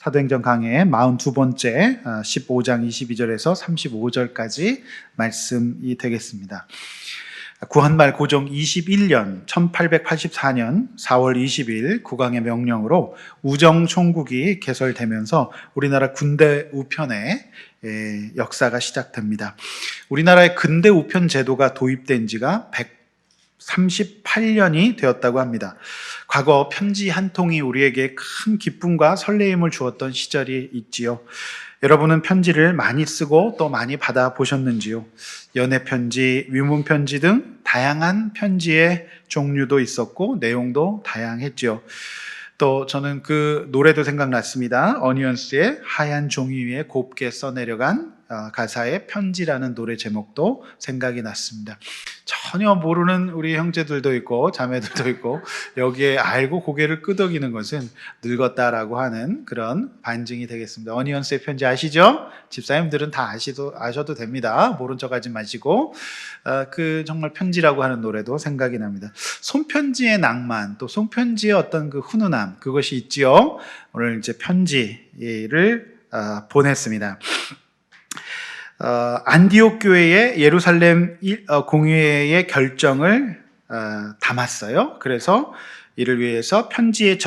사도행전 강의 42번째 15장 22절에서 35절까지 말씀이 되겠습니다. 구한말 고종 21년 1884년 4월 20일 국왕의 명령으로 우정총국이 개설되면서 우리나라 군대 우편의 역사가 시작됩니다. 우리나라의 근대 우편 제도가 도입된 지가 138년이 되었다고 합니다. 과거 편지 한 통이 우리에게 큰 기쁨과 설레임을 주었던 시절이 있지요. 여러분은 편지를 많이 쓰고 또 많이 받아보셨는지요? 연애 편지, 위문 편지 등 다양한 편지의 종류도 있었고 내용도 다양했죠. 또 저는 그 노래도 생각났습니다. 어니언스의 하얀 종이 위에 곱게 써내려간 가사의 편지라는 노래 제목도 생각이 났습니다. 전혀 모르는 우리 형제들도 있고 자매들도 있고 여기에 알고 고개를 끄덕이는 것은 늙었다라고 하는 그런 반증이 되겠습니다. 어니언스의 편지 아시죠? 집사님들은 다 아셔도 됩니다. 모른 척 하지 마시고 그 정말 편지라고 하는 노래도 생각이 납니다. 손편지의 낭만, 또 손편지의 어떤 그 훈훈함, 그것이 있지요. 오늘 이제 편지를 보냈습니다. 안디옥 교회의 예루살렘 공회의 결정을 담았어요. 그래서 이를 위해서 편지의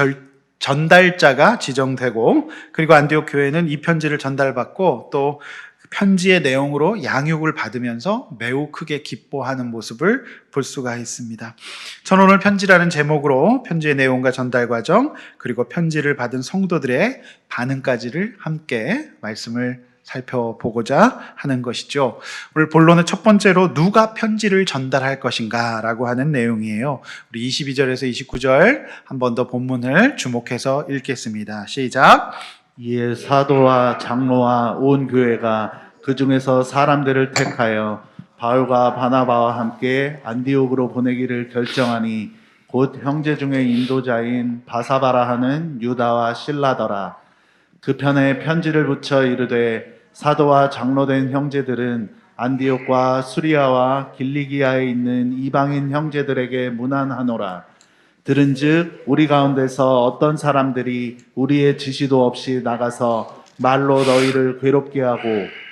전달자가 지정되고, 그리고 안디옥 교회는 이 편지를 전달받고 또 편지의 내용으로 양육을 받으면서 매우 크게 기뻐하는 모습을 볼 수가 있습니다. 저는 오늘 편지라는 제목으로 편지의 내용과 전달 과정, 그리고 편지를 받은 성도들의 반응까지를 함께 말씀을 살펴보고자 하는 것이죠. 오늘 본론의 첫 번째로 누가 편지를 전달할 것인가 라고 하는 내용이에요. 우리 22절에서 29절 한 번 더 본문을 주목해서 읽겠습니다. 시작. 이에 사도와 장로와 온 교회가 그 중에서 사람들을 택하여 바울과 바나바와 함께 안디옥으로 보내기를 결정하니 곧 형제 중에 인도자인 바사바라 하는 유다와 실라더라. 그 편에 편지를 붙여 이르되 사도와 장로된 형제들은 안디옥과 수리아와 길리기아에 있는 이방인 형제들에게 문안하노라. 들은즉 우리 가운데서 어떤 사람들이 우리의 지시도 없이 나가서 말로 너희를 괴롭게 하고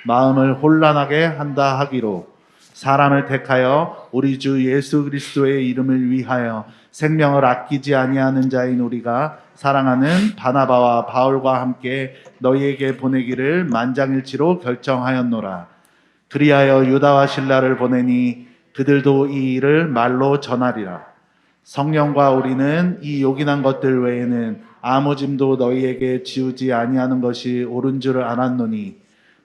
마음을 혼란하게 한다 하기로 사람을 택하여 우리 주 예수 그리스도의 이름을 위하여 생명을 아끼지 아니하는 자인 우리가 사랑하는 바나바와 바울과 함께 너희에게 보내기를 만장일치로 결정하였노라. 그리하여 유다와 실라를 보내니 그들도 이 일을 말로 전하리라. 성령과 우리는 이 요긴한 것들 외에는 아무 짐도 너희에게 지우지 아니하는 것이 옳은 줄을 알았노니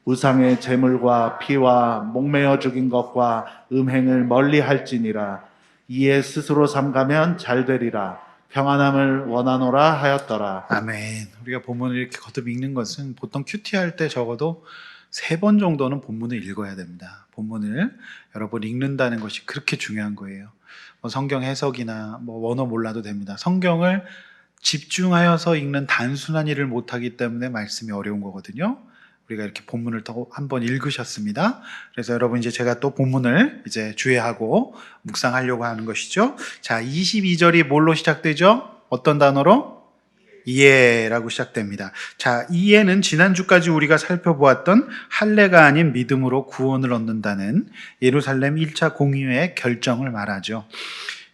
우상의 제물과 피와 목매어 죽인 것과 음행을 멀리 할지니라. 이에 스스로 삼가면 잘 되리라. 평안함을 원하노라 하였더라. 아멘. 우리가 본문을 이렇게 거듭 읽는 것은 보통 큐티할 때 적어도 3번 정도는 본문을 읽어야 됩니다. 본문을 여러 번 읽는다는 것이 그렇게 중요한 거예요. 성경 해석이나 원어 몰라도 됩니다. 성경을 집중하여서 읽는 단순한 일을 못하기 때문에 말씀이 어려운 거거든요. 우리가 이렇게 본문을 또 한번 읽으셨습니다. 그래서 여러분 이제 제가 또 본문을 이제 주의하고 묵상하려고 하는 것이죠. 자, 22절이 뭘로 시작되죠? 어떤 단어로? 이해라고 시작됩니다. 자, 이해는 지난주까지 우리가 살펴보았던 할례가 아닌 믿음으로 구원을 얻는다는 예루살렘 1차 공의회의 결정을 말하죠.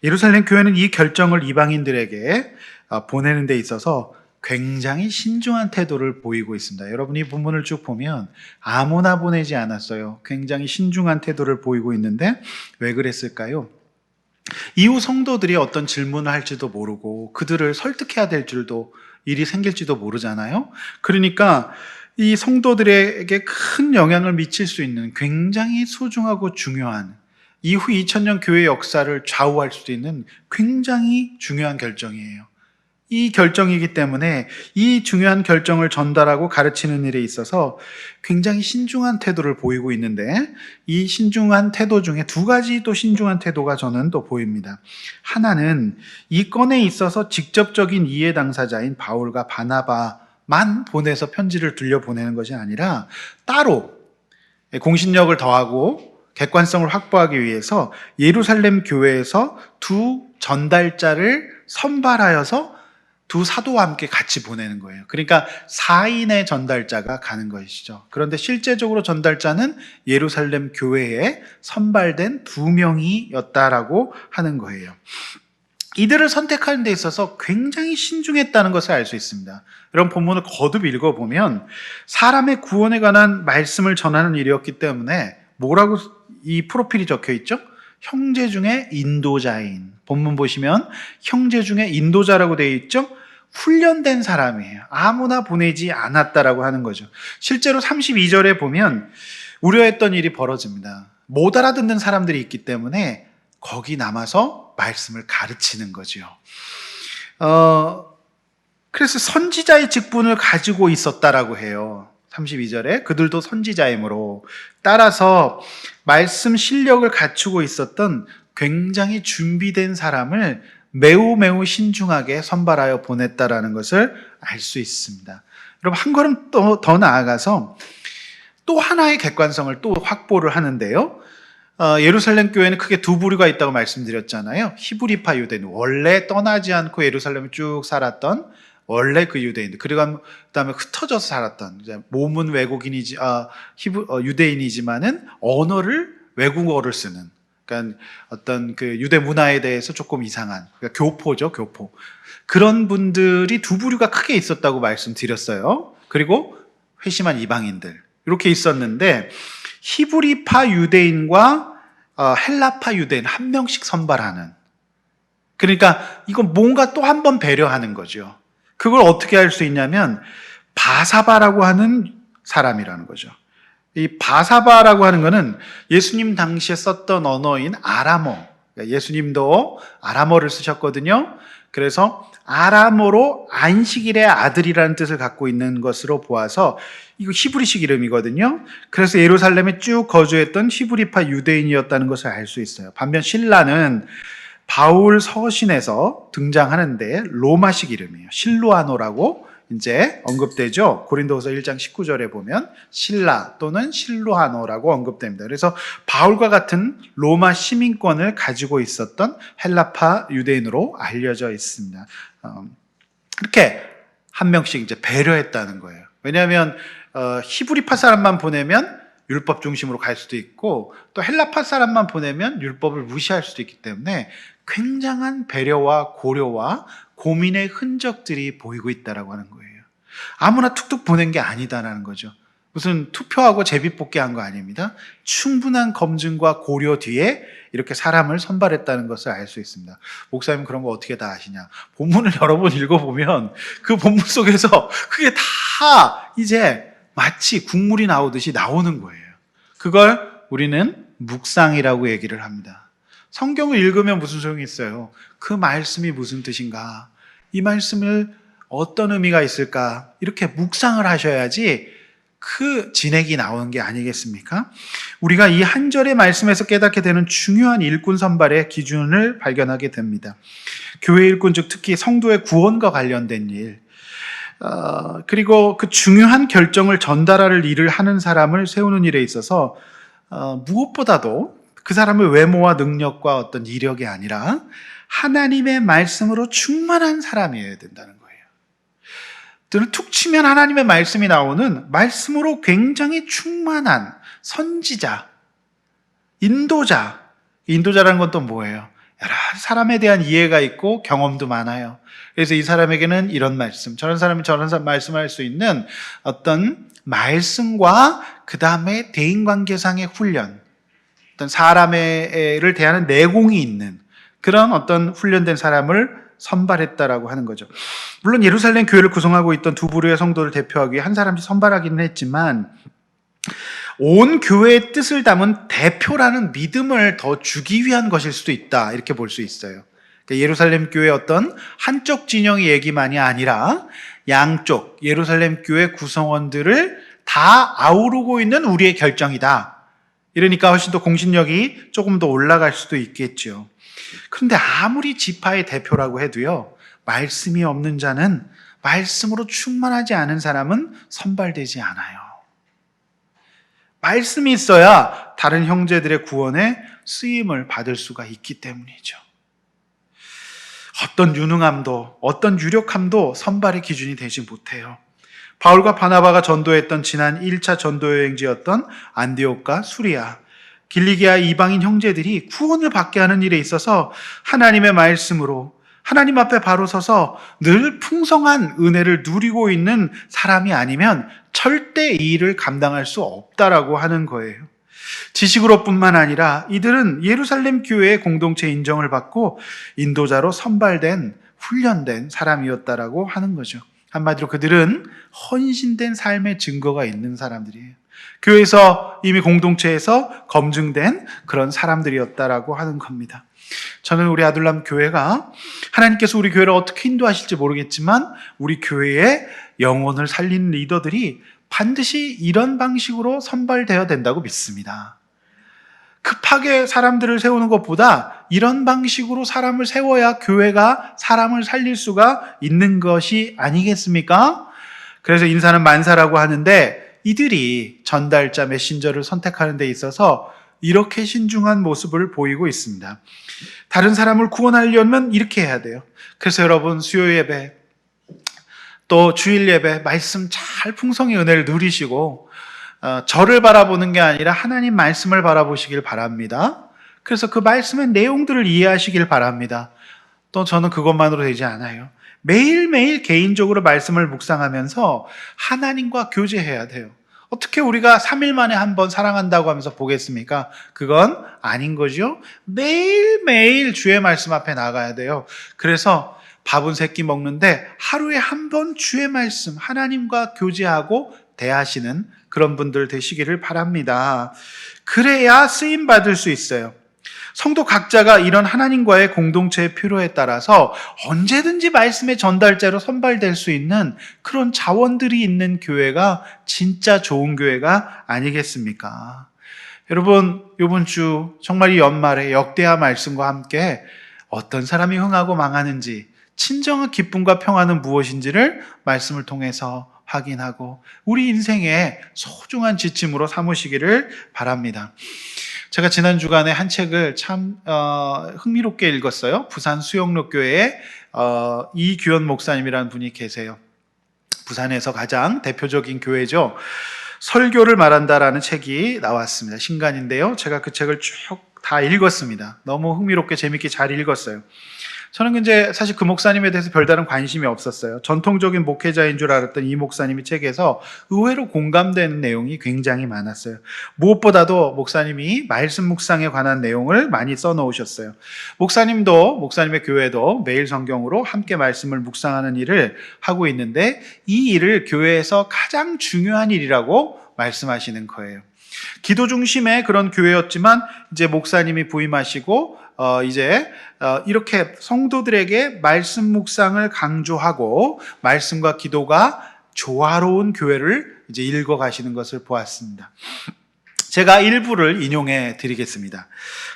예루살렘 교회는 이 결정을 이방인들에게 보내는 데 있어서 굉장히 신중한 태도를 보이고 있습니다. 여러분이 이 본문을 쭉 보면 아무나 보내지 않았어요. 굉장히 신중한 태도를 보이고 있는데 왜 그랬을까요? 이후 성도들이 어떤 질문을 할지도 모르고 그들을 설득해야 될 줄도 일이 생길지도 모르잖아요. 그러니까 이 성도들에게 큰 영향을 미칠 수 있는 굉장히 소중하고 중요한 이후 2000년 교회 역사를 좌우할 수도 있는 굉장히 중요한 결정이에요. 이 결정이기 때문에 이 중요한 결정을 전달하고 가르치는 일에 있어서 굉장히 신중한 태도를 보이고 있는데 이 신중한 태도 중에 2가지 또 신중한 태도가 저는 또 보입니다. 하나는 이 건에 있어서 직접적인 이해 당사자인 바울과 바나바만 보내서 편지를 들려보내는 것이 아니라 따로 공신력을 더하고 객관성을 확보하기 위해서 예루살렘 교회에서 2 전달자를 선발하여서 두 사도와 함께 같이 보내는 거예요. 그러니까 4인의 전달자가 가는 것이죠. 그런데 실제적으로 전달자는 예루살렘 교회에 선발된 2명이었다라고 하는 거예요. 이들을 선택하는 데 있어서 굉장히 신중했다는 것을 알 수 있습니다. 이런 본문을 거듭 읽어보면 사람의 구원에 관한 말씀을 전하는 일이었기 때문에 뭐라고 이 프로필이 적혀 있죠? 형제 중에 인도자인. 본문 보시면 형제 중에 인도자라고 되어 있죠? 훈련된 사람이에요. 아무나 보내지 않았다라고 하는 거죠. 실제로 32절에 보면 우려했던 일이 벌어집니다. 못 알아듣는 사람들이 있기 때문에 거기 남아서 말씀을 가르치는 거죠. 그래서 선지자의 직분을 가지고 있었다라고 해요. 32절에 그들도 선지자이므로, 따라서 말씀 실력을 갖추고 있었던 굉장히 준비된 사람을 매우 신중하게 선발하여 보냈다라는 것을 알 수 있습니다. 여러분, 한 걸음 더 나아가서 또 하나의 객관성을 또 확보를 하는데요. 예루살렘 교회는 크게 두 부류가 있다고 말씀드렸잖아요. 히브리파 유대인, 원래 떠나지 않고 예루살렘에 쭉 살았던 원래 그 유대인들, 그리고 그다음에 흩어져서 살았던, 이제 몸은 외국인이지 유대인이지만은 언어를 외국어를 쓰는, 그러니까 어떤 그 유대 문화에 대해서 조금 이상한, 그러니까 교포죠, 교포. 그런 분들이 두 부류가 크게 있었다고 말씀드렸어요. 그리고 회심한 이방인들, 이렇게 있었는데 히브리파 유대인과 헬라파 유대인 한 명씩 선발하는, 그러니까 이건 뭔가 또 한 번 배려하는 거죠. 그걸 어떻게 할 수 있냐면 바사바라고 하는 사람이라는 거죠. 이 바사바라고 하는 거는 예수님 당시에 썼던 언어인 아람어, 그러니까 예수님도 아람어를 쓰셨거든요. 그래서 아람어로 안식일의 아들이라는 뜻을 갖고 있는 것으로 보아서 이거 히브리식 이름이거든요. 그래서 예루살렘에 쭉 거주했던 히브리파 유대인이었다는 것을 알 수 있어요. 반면 실라는 바울 서신에서 등장하는데 로마식 이름이에요. 실루아노라고 이제 언급되죠. 고린도후서 1장 19절에 보면 실라 또는 실루아노라고 언급됩니다. 그래서 바울과 같은 로마 시민권을 가지고 있었던 헬라파 유대인으로 알려져 있습니다. 이렇게 한 명씩 이제 배려했다는 거예요. 왜냐하면 히브리파 사람만 보내면 율법 중심으로 갈 수도 있고, 또 헬라파 사람만 보내면 율법을 무시할 수도 있기 때문에 굉장한 배려와 고려와 고민의 흔적들이 보이고 있다라고 하는 거예요. 아무나 툭툭 보낸 게 아니다라는 거죠. 무슨 투표하고 제비뽑기 한 거 아닙니다. 충분한 검증과 고려 뒤에 이렇게 사람을 선발했다는 것을 알 수 있습니다. 목사님 그런 거 어떻게 다 아시냐? 본문을 여러 번 읽어보면 그 본문 속에서 그게 다 이제 마치 국물이 나오듯이 나오는 거예요. 그걸 우리는 묵상이라고 얘기를 합니다. 성경을 읽으면 무슨 소용이 있어요? 그 말씀이 무슨 뜻인가? 이 말씀을 어떤 의미가 있을까? 이렇게 묵상을 하셔야지 그 진액이 나오는 게 아니겠습니까? 우리가 이 한 절의 말씀에서 깨닫게 되는 중요한 일꾼 선발의 기준을 발견하게 됩니다. 교회 일꾼, 즉 특히 성도의 구원과 관련된 일, 그리고 그 중요한 결정을 전달할 일을 하는 사람을 세우는 일에 있어서 무엇보다도 그 사람의 외모와 능력과 어떤 이력이 아니라 하나님의 말씀으로 충만한 사람이어야 된다는 거예요. 툭 치면 하나님의 말씀이 나오는, 말씀으로 굉장히 충만한 선지자, 인도자. 인도자라는 건 또 뭐예요? 여러 사람에 대한 이해가 있고 경험도 많아요. 그래서 이 사람에게는 이런 말씀, 저런 사람이 저런 말씀을 할 수 있는 어떤 말씀과 그 다음에 대인관계상의 훈련, 어떤 사람을 대하는 내공이 있는 그런 어떤 훈련된 사람을 선발했다라고 하는 거죠. 물론 예루살렘 교회를 구성하고 있던 두 부류의 성도를 대표하기 위해 한 사람씩 선발하기는 했지만 온 교회의 뜻을 담은 대표라는 믿음을 더 주기 위한 것일 수도 있다, 이렇게 볼 수 있어요. 그러니까 예루살렘 교회의 어떤 한쪽 진영의 얘기만이 아니라 양쪽 예루살렘 교회 구성원들을 다 아우르고 있는 우리의 결정이다. 이러니까 훨씬 더 공신력이 조금 더 올라갈 수도 있겠죠. 그런데 아무리 지파의 대표라고 해도요, 말씀이 없는 자는, 말씀으로 충만하지 않은 사람은 선발되지 않아요. 말씀이 있어야 다른 형제들의 구원에 쓰임을 받을 수가 있기 때문이죠. 어떤 유능함도 어떤 유력함도 선발의 기준이 되지 못해요. 바울과 바나바가 전도했던 지난 1차 전도 여행지였던 안디옥과 수리아, 길리기아 이방인 형제들이 구원을 받게 하는 일에 있어서 하나님의 말씀으로 하나님 앞에 바로 서서 늘 풍성한 은혜를 누리고 있는 사람이 아니면 절대 이 일을 감당할 수 없다라고 하는 거예요. 지식으로뿐만 아니라 이들은 예루살렘 교회의 공동체 인정을 받고 인도자로 선발된 훈련된 사람이었다라고 하는 거죠. 한마디로 그들은 헌신된 삶의 증거가 있는 사람들이에요. 교회에서 이미 공동체에서 검증된 그런 사람들이었다라고 하는 겁니다. 저는 우리 아둘람 교회가 하나님께서 우리 교회를 어떻게 인도하실지 모르겠지만 우리 교회의 영혼을 살리는 리더들이 반드시 이런 방식으로 선발되어야 된다고 믿습니다. 급하게 사람들을 세우는 것보다 이런 방식으로 사람을 세워야 교회가 사람을 살릴 수가 있는 것이 아니겠습니까? 그래서 인사는 만사라고 하는데 이들이 전달자 메신저를 선택하는 데 있어서 이렇게 신중한 모습을 보이고 있습니다. 다른 사람을 구원하려면 이렇게 해야 돼요. 그래서 여러분 수요 예배 또 주일 예배 말씀 잘 풍성히 은혜를 누리시고 저를 바라보는 게 아니라 하나님 말씀을 바라보시길 바랍니다. 그래서 그 말씀의 내용들을 이해하시길 바랍니다. 또 저는 그것만으로 되지 않아요. 매일매일 개인적으로 말씀을 묵상하면서 하나님과 교제해야 돼요. 어떻게 우리가 3일 만에 한 번 사랑한다고 하면서 보겠습니까? 그건 아닌 거죠. 매일매일 주의 말씀 앞에 나가야 돼요. 그래서 밥은 세 끼 먹는데 하루에 한 번 주의 말씀, 하나님과 교제하고 대하시는 그런 분들 되시기를 바랍니다. 그래야 쓰임 받을 수 있어요. 성도 각자가 이런 하나님과의 공동체의 필요에 따라서 언제든지 말씀의 전달자로 선발될 수 있는 그런 자원들이 있는 교회가 진짜 좋은 교회가 아니겠습니까? 여러분, 이번 주 정말 이 연말에 역대하 말씀과 함께 어떤 사람이 흥하고 망하는지, 진정한 기쁨과 평안은 무엇인지를 말씀을 통해서 확인하고 우리 인생의 소중한 지침으로 삼으시기를 바랍니다. 제가 지난 주간에 한 책을 참 흥미롭게 읽었어요. 부산 수영로교회의 이규현 목사님이라는 분이 계세요. 부산에서 가장 대표적인 교회죠. 설교를 말한다라는 책이 나왔습니다. 신간인데요. 제가 그 책을 쭉 다 읽었습니다. 너무 흥미롭게 재밌게 잘 읽었어요. 저는 이제 사실 그 목사님에 대해서 별다른 관심이 없었어요. 전통적인 목회자인 줄 알았던 이 목사님이 책에서 의외로 공감되는 내용이 굉장히 많았어요. 무엇보다도 목사님이 말씀 묵상에 관한 내용을 많이 써놓으셨어요. 목사님도 목사님의 교회도 매일 성경으로 함께 말씀을 묵상하는 일을 하고 있는데 이 일을 교회에서 가장 중요한 일이라고 말씀하시는 거예요. 기도 중심의 그런 교회였지만 이제 목사님이 부임하시고 이렇게 성도들에게 말씀 묵상을 강조하고 말씀과 기도가 조화로운 교회를 이제 읽어가시는 것을 보았습니다. 제가 일부를 인용해 드리겠습니다.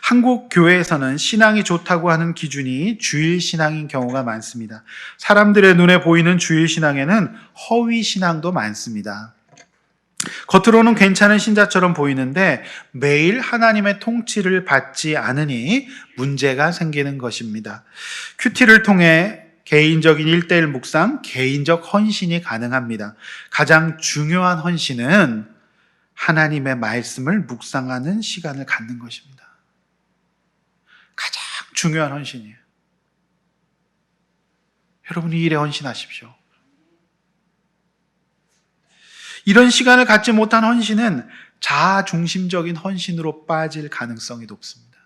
한국 교회에서는 신앙이 좋다고 하는 기준이 주일 신앙인 경우가 많습니다. 사람들의 눈에 보이는 주일 신앙에는 허위 신앙도 많습니다. 겉으로는 괜찮은 신자처럼 보이는데 매일 하나님의 통치를 받지 않으니 문제가 생기는 것입니다. 큐티를 통해 개인적인 1:1 묵상, 개인적 헌신이 가능합니다. 가장 중요한 헌신은 하나님의 말씀을 묵상하는 시간을 갖는 것입니다. 가장 중요한 헌신이에요. 여러분 이 일에 헌신하십시오. 이런 시간을 갖지 못한 헌신은 자아중심적인 헌신으로 빠질 가능성이 높습니다.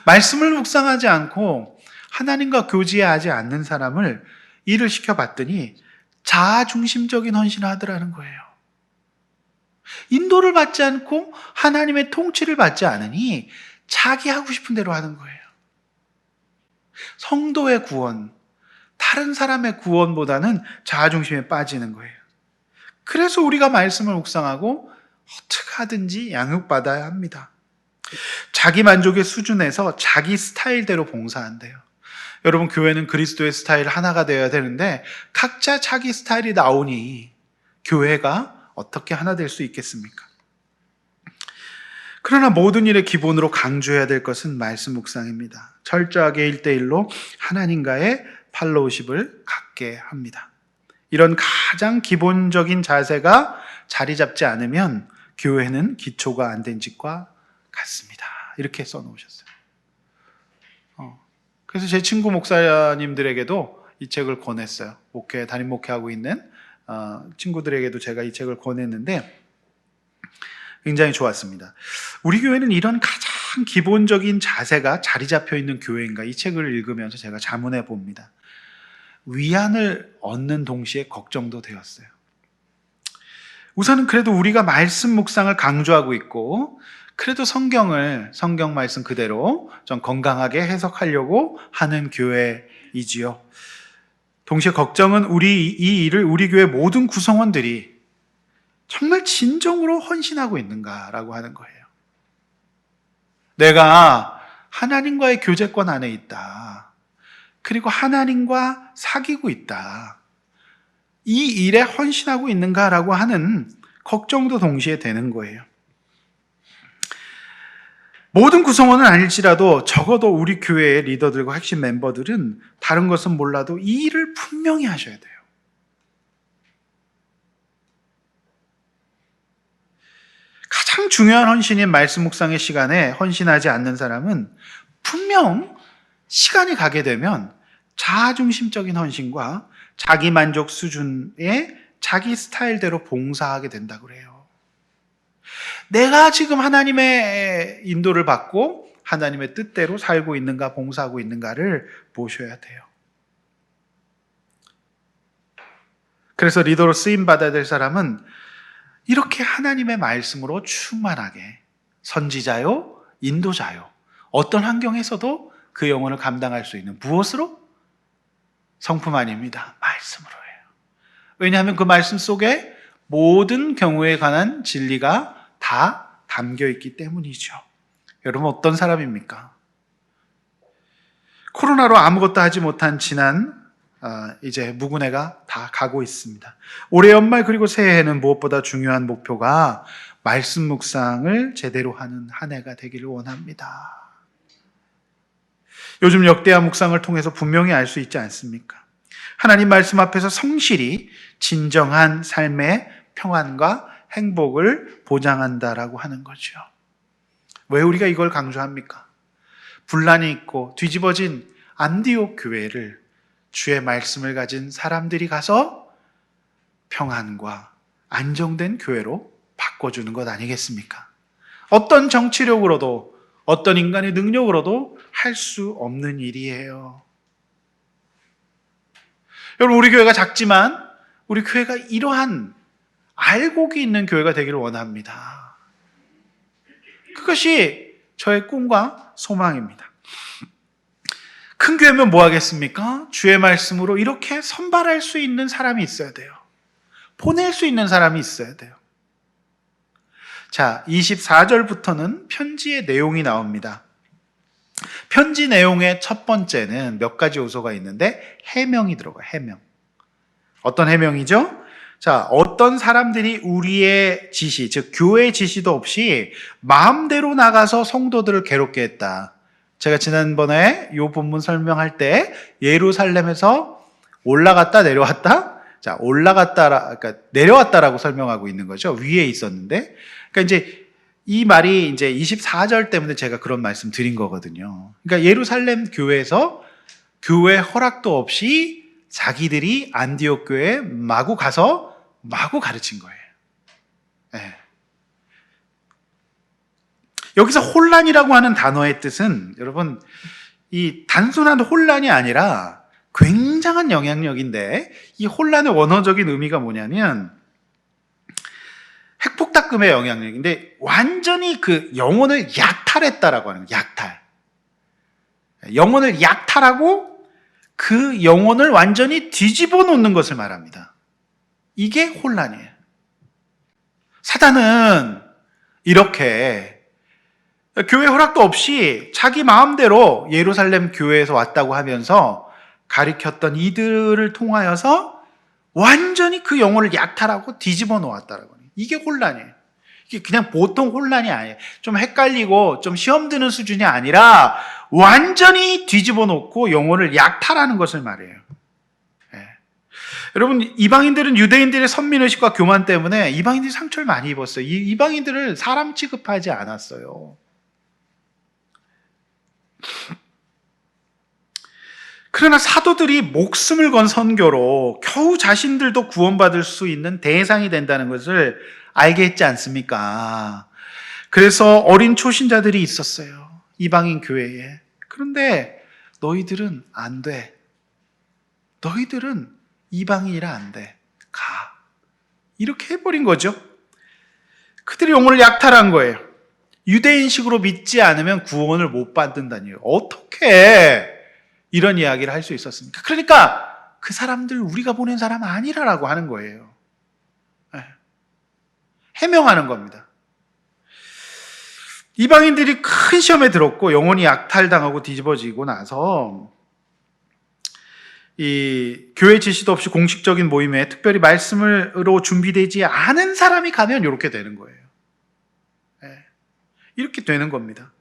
말씀을 묵상하지 않고 하나님과 교제하지 않는 사람을 일을 시켜봤더니 자아중심적인 헌신을 하더라는 거예요. 인도를 받지 않고 하나님의 통치를 받지 않으니 자기 하고 싶은 대로 하는 거예요. 성도의 구원, 다른 사람의 구원보다는 자아중심에 빠지는 거예요. 그래서 우리가 말씀을 묵상하고 어떻게 하든지 양육받아야 합니다. 자기 만족의 수준에서 자기 스타일대로 봉사한대요. 여러분 교회는 그리스도의 스타일 하나가 되어야 되는데 각자 자기 스타일이 나오니 교회가 어떻게 하나 될 수 있겠습니까? 그러나 모든 일의 기본으로 강조해야 될 것은 말씀 묵상입니다. 철저하게 1대1로 하나님과의 팔로우십을 갖게 합니다. 이런 가장 기본적인 자세가 자리 잡지 않으면 교회는 기초가 안 된 집과 같습니다. 이렇게 써놓으셨어요. 그래서 제 친구 목사님들에게도 이 책을 권했어요. 담임 목회하고 있는 친구들에게도 제가 이 책을 권했는데 굉장히 좋았습니다. 우리 교회는 이런 가장 기본적인 자세가 자리 잡혀 있는 교회인가, 이 책을 읽으면서 제가 자문해 봅니다. 위안을 얻는 동시에 걱정도 되었어요. 우선은 그래도 우리가 말씀 묵상을 강조하고 있고, 그래도 성경 말씀 그대로 좀 건강하게 해석하려고 하는 교회이지요. 동시에 걱정은 이 일을 우리 교회 모든 구성원들이 정말 진정으로 헌신하고 있는가라고 하는 거예요. 내가 하나님과의 교제권 안에 있다. 그리고 하나님과 사귀고 있다. 이 일에 헌신하고 있는가라고 하는 걱정도 동시에 되는 거예요. 모든 구성원은 아닐지라도 적어도 우리 교회의 리더들과 핵심 멤버들은 다른 것은 몰라도 이 일을 분명히 하셔야 돼요. 가장 중요한 헌신인 말씀 묵상의 시간에 헌신하지 않는 사람은 분명 시간이 가게 되면 자아중심적인 헌신과 자기 만족 수준의 자기 스타일대로 봉사하게 된다고 그래요. 내가 지금 하나님의 인도를 받고 하나님의 뜻대로 살고 있는가, 봉사하고 있는가를 보셔야 돼요. 그래서 리더로 쓰임받아야 될 사람은 이렇게 하나님의 말씀으로 충만하게 선지자요, 인도자요, 어떤 환경에서도 그 영혼을 감당할 수 있는, 무엇으로? 성품 아닙니다. 말씀으로 해요. 왜냐하면 그 말씀 속에 모든 경우에 관한 진리가 다 담겨 있기 때문이죠. 여러분 어떤 사람입니까? 코로나로 아무것도 하지 못한 지난 이제 묵은해가 다 가고 있습니다. 올해 연말 그리고 새해에는 무엇보다 중요한 목표가 말씀 묵상을 제대로 하는 한 해가 되기를 원합니다. 요즘 역대한 묵상을 통해서 분명히 알 수 있지 않습니까? 하나님 말씀 앞에서 성실히 진정한 삶의 평안과 행복을 보장한다라고 하는 거죠. 왜 우리가 이걸 강조합니까? 분란이 있고 뒤집어진 안디옥 교회를 주의 말씀을 가진 사람들이 가서 평안과 안정된 교회로 바꿔주는 것 아니겠습니까? 어떤 정치력으로도 어떤 인간의 능력으로도 할 수 없는 일이에요. 여러분 우리 교회가 작지만 우리 교회가 이러한 알곡이 있는 교회가 되기를 원합니다. 그것이 저의 꿈과 소망입니다. 큰 교회면 뭐 하겠습니까? 주의 말씀으로 이렇게 선발할 수 있는 사람이 있어야 돼요. 보낼 수 있는 사람이 있어야 돼요. 자, 24절부터는 편지의 내용이 나옵니다. 편지 내용의 첫 번째는 몇 가지 요소가 있는데 해명이 들어가요. 해명. 어떤 해명이죠? 자, 어떤 사람들이 우리의 지시, 즉 교회의 지시도 없이 마음대로 나가서 성도들을 괴롭게 했다. 제가 지난번에 이 본문 설명할 때 예루살렘에서 올라갔다 내려왔다. 자, 그러니까 내려왔다라고 설명하고 있는 거죠. 위에 있었는데. 그러니까 이제 이 말이 이제 24절 때문에 제가 그런 말씀 드린 거거든요. 그러니까 예루살렘 교회에서 교회 허락도 없이 자기들이 안디옥 교회에 마구 가서 마구 가르친 거예요. 네. 여기서 혼란이라고 하는 단어의 뜻은 여러분 이 단순한 혼란이 아니라 굉장한 영향력인데, 이 혼란의 원어적인 의미가 뭐냐면 핵폭탄급의 영향력인데 완전히 그 영혼을 약탈했다라고 하는 거예요. 약탈. 영혼을 약탈하고 그 영혼을 완전히 뒤집어 놓는 것을 말합니다. 이게 혼란이에요. 사단은 이렇게 교회 허락도 없이 자기 마음대로 예루살렘 교회에서 왔다고 하면서 가리켰던 이들을 통하여서 완전히 그 영혼을 약탈하고 뒤집어 놓았다라고 해요. 이게 혼란이에요. 이게 그냥 보통 혼란이 아니에요. 좀 헷갈리고 좀 시험 드는 수준이 아니라 완전히 뒤집어 놓고 영혼을 약탈하는 것을 말해요. 예. 여러분, 이방인들은 유대인들의 선민의식과 교만 때문에 이방인들이 상처를 많이 입었어요. 이방인들을 사람 취급하지 않았어요. 그러나 사도들이 목숨을 건 선교로 겨우 자신들도 구원받을 수 있는 대상이 된다는 것을 알게 했지 않습니까? 그래서 어린 초신자들이 있었어요. 이방인 교회에. 그런데 너희들은 안 돼. 너희들은 이방인이라 안 돼. 가. 이렇게 해버린 거죠. 그들이 영혼을 약탈한 거예요. 유대인식으로 믿지 않으면 구원을 못 받는다니요. 어떻게 이런 이야기를 할 수 있었습니까? 그러니까 그 사람들 우리가 보낸 사람 아니라라고 하는 거예요. 해명하는 겁니다. 이방인들이 큰 시험에 들었고 영혼이 약탈당하고 뒤집어지고 나서 이 교회 지시도 없이 공식적인 모임에 특별히 말씀으로 준비되지 않은 사람이 가면 이렇게 되는 거예요. 이렇게 되는 겁니다.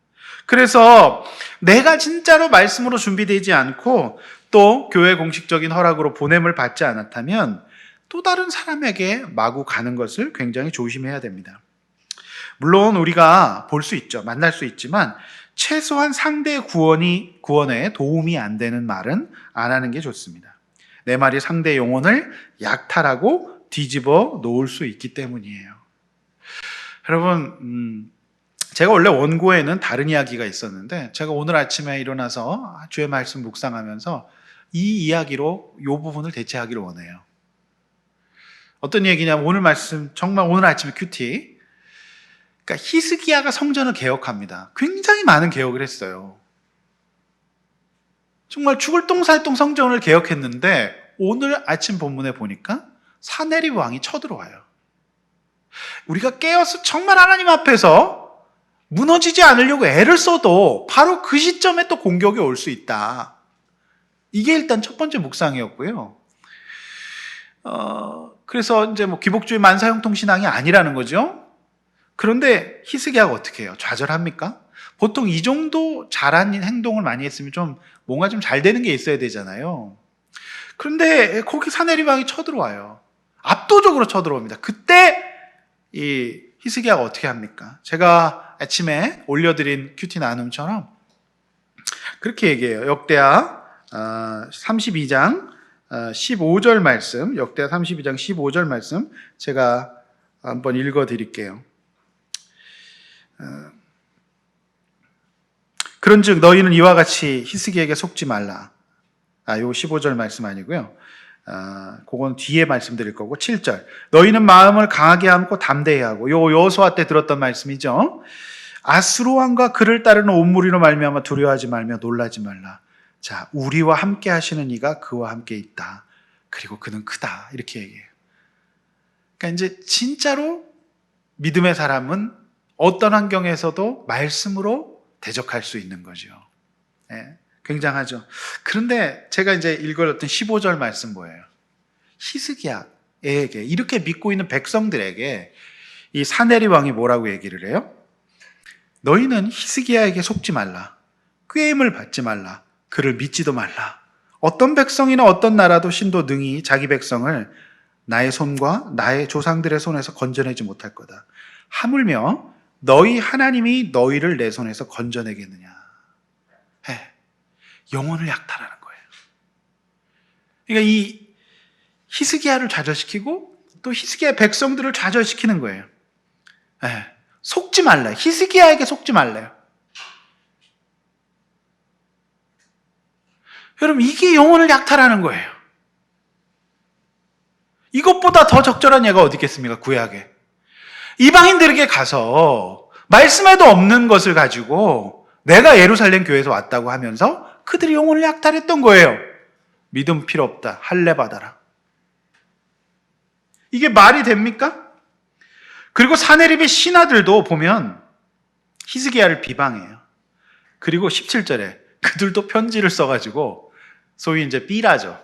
그래서 내가 진짜로 말씀으로 준비되지 않고 또 교회 공식적인 허락으로 보냄을 받지 않았다면 또 다른 사람에게 마구 가는 것을 굉장히 조심해야 됩니다. 물론 우리가 볼 수 있죠. 만날 수 있지만 최소한 상대의 구원에 도움이 안 되는 말은 안 하는 게 좋습니다. 내 말이 상대의 영혼을 약탈하고 뒤집어 놓을 수 있기 때문이에요. 여러분, 제가 원래 원고에는 다른 이야기가 있었는데 제가 오늘 아침에 일어나서 주의 말씀 묵상하면서 이 이야기로 이 부분을 대체하기를 원해요. 어떤 얘기냐면 오늘 말씀 정말 오늘 아침에 큐티, 그러니까 히스기야가 성전을 개혁합니다. 굉장히 많은 개혁을 했어요. 정말 죽을 똥살똥 성전을 개혁했는데 오늘 아침 본문에 보니까 사네립 왕이 쳐들어와요. 우리가 깨어서 정말 하나님 앞에서 무너지지 않으려고 애를 써도 바로 그 시점에 또 공격이 올 수 있다. 이게 일단 첫 번째 묵상이었고요. 그래서 이제 뭐 기복주의 만사형통신앙이 아니라는 거죠. 그런데 히스기야가 어떻게 해요? 좌절합니까? 보통 이 정도 잘한 행동을 많이 했으면 좀 뭔가 좀 잘 되는 게 있어야 되잖아요. 그런데 거기 사네립 왕이 쳐들어와요. 압도적으로 쳐들어옵니다. 그때 이 히스기야가 어떻게 합니까? 제가 아침에 올려드린 큐티 나눔처럼 그렇게 얘기해요. 역대하 32장 15절 말씀, 역대하 32장 15절 말씀 제가 한번 읽어드릴게요. 그런즉 너희는 이와 같이 히스기야에게 속지 말라. 요 15절 말씀 아니고요. 그건 뒤에 말씀드릴 거고 7절. 너희는 마음을 강하게 함고 담대히 하고 요 여호수아 때 들었던 말씀이죠. 아수르 왕과 그를 따르는 온 무리로 말미암아 두려워하지 말며 놀라지 말라. 자, 우리와 함께 하시는 이가 그와 함께 있다. 그리고 그는 크다. 이렇게 얘기해요. 그러니까 이제 진짜로 믿음의 사람은 어떤 환경에서도 말씀으로 대적할 수 있는 거죠. 네, 굉장하죠. 그런데 제가 이제 읽어줬던 15절 말씀 뭐예요? 히스기야에게, 이렇게 믿고 있는 백성들에게 이 사네립 왕이 뭐라고 얘기를 해요? 너희는 히스기야에게 속지 말라. 꾀임을 받지 말라. 그를 믿지도 말라. 어떤 백성이나 어떤 나라도 신도 능히 자기 백성을 나의 손과 나의 조상들의 손에서 건져내지 못할 거다. 하물며 너희 하나님이 너희를 내 손에서 건져내겠느냐. 영혼을 약탈하는 거예요. 그러니까 이 히스기야를 좌절시키고 또 히스기야 백성들을 좌절시키는 거예요. 속지 말래요. 히스기야에게 속지 말래요. 여러분, 이게 영혼을 약탈하는 거예요. 이것보다 더 적절한 예가 어디 있겠습니까? 구약에. 이방인들에게 가서 말씀에도 없는 것을 가지고 내가 예루살렘 교회에서 왔다고 하면서 그들이 영혼을 약탈했던 거예요. 믿음 필요 없다. 할례 받아라. 이게 말이 됩니까? 그리고 사네립의 신하들도 보면 히스기야를 비방해요. 그리고 17절에 그들도 편지를 써가지고 소위 이제 삐라죠.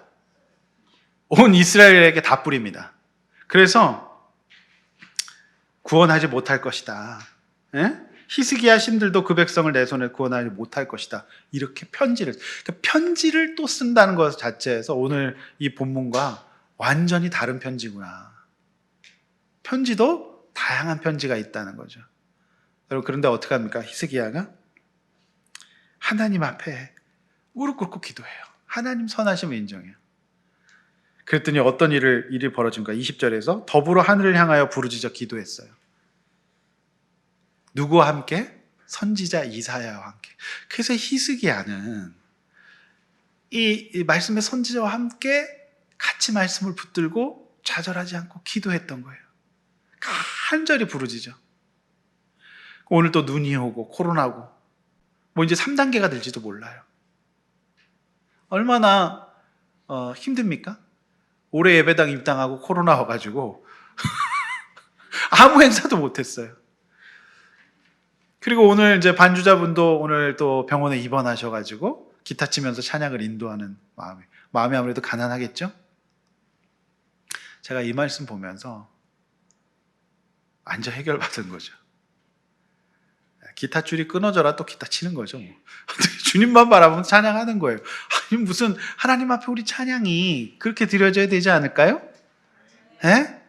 온 이스라엘에게 다 뿌립니다. 그래서 구원하지 못할 것이다. 예? 히스기야 신들도 그 백성을 내 손에 구원하지 못할 것이다. 이렇게 편지를, 그러니까 편지를 또 쓴다는 것 자체에서 오늘 이 본문과 완전히 다른 편지구나. 편지도 다양한 편지가 있다는 거죠. 여러분, 그런데 어떻게 합니까? 히스기야가 하나님 앞에 무릎 꿇고 기도해요. 하나님 선하심을 인정해요. 그랬더니 어떤 일이 벌어진가? 20절에서 더불어 하늘을 향하여 부르짖어 기도했어요. 누구와 함께? 선지자 이사야와 함께. 그래서 히스기야는 이 말씀의 선지자와 함께 같이 말씀을 붙들고 좌절하지 않고 기도했던 거예요. 간절히 부르짖어. 오늘 또 눈이 오고 코로나고 뭐 이제 3단계가 될지도 몰라요. 얼마나 힘듭니까? 올해 예배당 입당하고 코로나 와가지고 아무 행사도 못했어요. 그리고 오늘 이제 반주자분도 오늘 또 병원에 입원하셔가지고 기타 치면서 찬양을 인도하는 마음이 아무래도 가난하겠죠? 제가 이 말씀 보면서 완전 해결받은 거죠. 기타 줄이 끊어져라 또 기타 치는 거죠. 뭐. 주님만 바라보면 찬양하는 거예요. 아니 무슨 하나님 앞에 우리 찬양이 그렇게 드려져야 되지 않을까요? 예?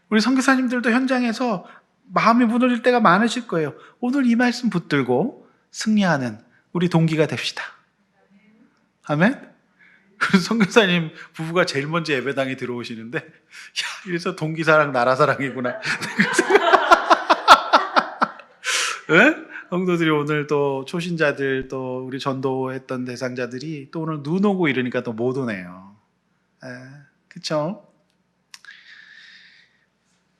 우리 선교사님들도 현장에서 마음이 무너질 때가 많으실 거예요. 오늘 이 말씀 붙들고 승리하는 우리 동기가 됩시다. 아멘? 그래서 선교사님 부부가 제일 먼저 예배당에 들어오시는데 야, 이래서 동기사랑 나라사랑이구나. 네? 성도들이 오늘 또 초신자들 또 우리 전도했던 대상자들이 또 오늘 눈 오고 이러니까 또 못 오네요. 그쵸?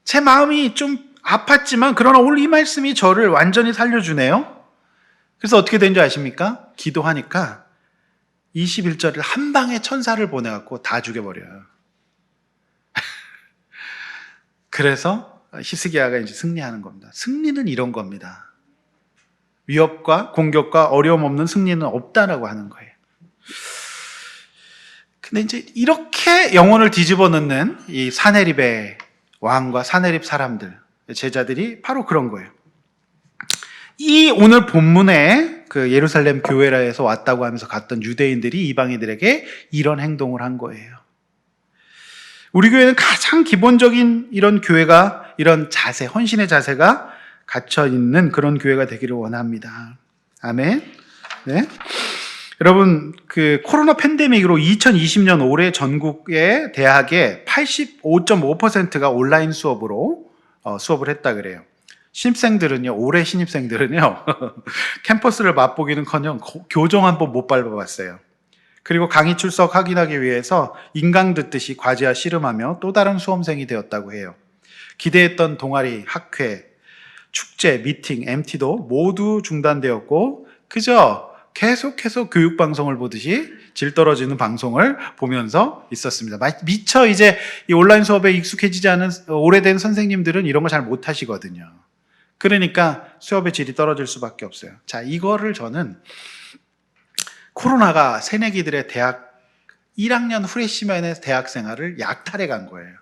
제 마음이 좀 아팠지만 그러나 오늘 이 말씀이 저를 완전히 살려주네요. 그래서 어떻게 된지 아십니까? 기도하니까 21절을 한 방에 천사를 보내갖고 다 죽여버려요. 그래서 히스기야가 이제 승리하는 겁니다. 승리는 이런 겁니다. 위협과 공격과 어려움 없는 승리는 없다라고 하는 거예요. 근데 이제 이렇게 영혼을 뒤집어 놓는 이 사네립의 왕과 사네립 사람들, 제자들이 바로 그런 거예요. 이 오늘 본문에 그 예루살렘 교회라에서 왔다고 하면서 갔던 유대인들이 이방인들에게 이런 행동을 한 거예요. 우리 교회는 가장 기본적인 이런 교회가, 이런 자세, 헌신의 자세가 갇혀 있는 그런 교회가 되기를 원합니다. 아멘. 네. 여러분, 그 코로나 팬데믹으로 2020년 올해 전국의 대학의 85.5%가 온라인 수업으로 수업을 했다 그래요. 신입생들은요, 올해 신입생들은요, 캠퍼스를 맛보기는커녕 교정 한 번 못 밟아봤어요. 그리고 강의 출석 확인하기 위해서 인강 듣듯이 과제와 씨름하며 또 다른 수험생이 되었다고 해요. 기대했던 동아리, 학회, 축제, 미팅, MT도 모두 중단되었고 그저 계속해서 교육방송을 보듯이 질 떨어지는 방송을 보면서 있었습니다. 미처 이제 이 온라인 수업에 익숙해지지 않은 오래된 선생님들은 이런 거 잘 못하시거든요. 그러니까 수업의 질이 떨어질 수밖에 없어요. 자, 이거를 저는 코로나가 새내기들의 대학 1학년 프레시맨의 대학 생활을 약탈해 간 거예요.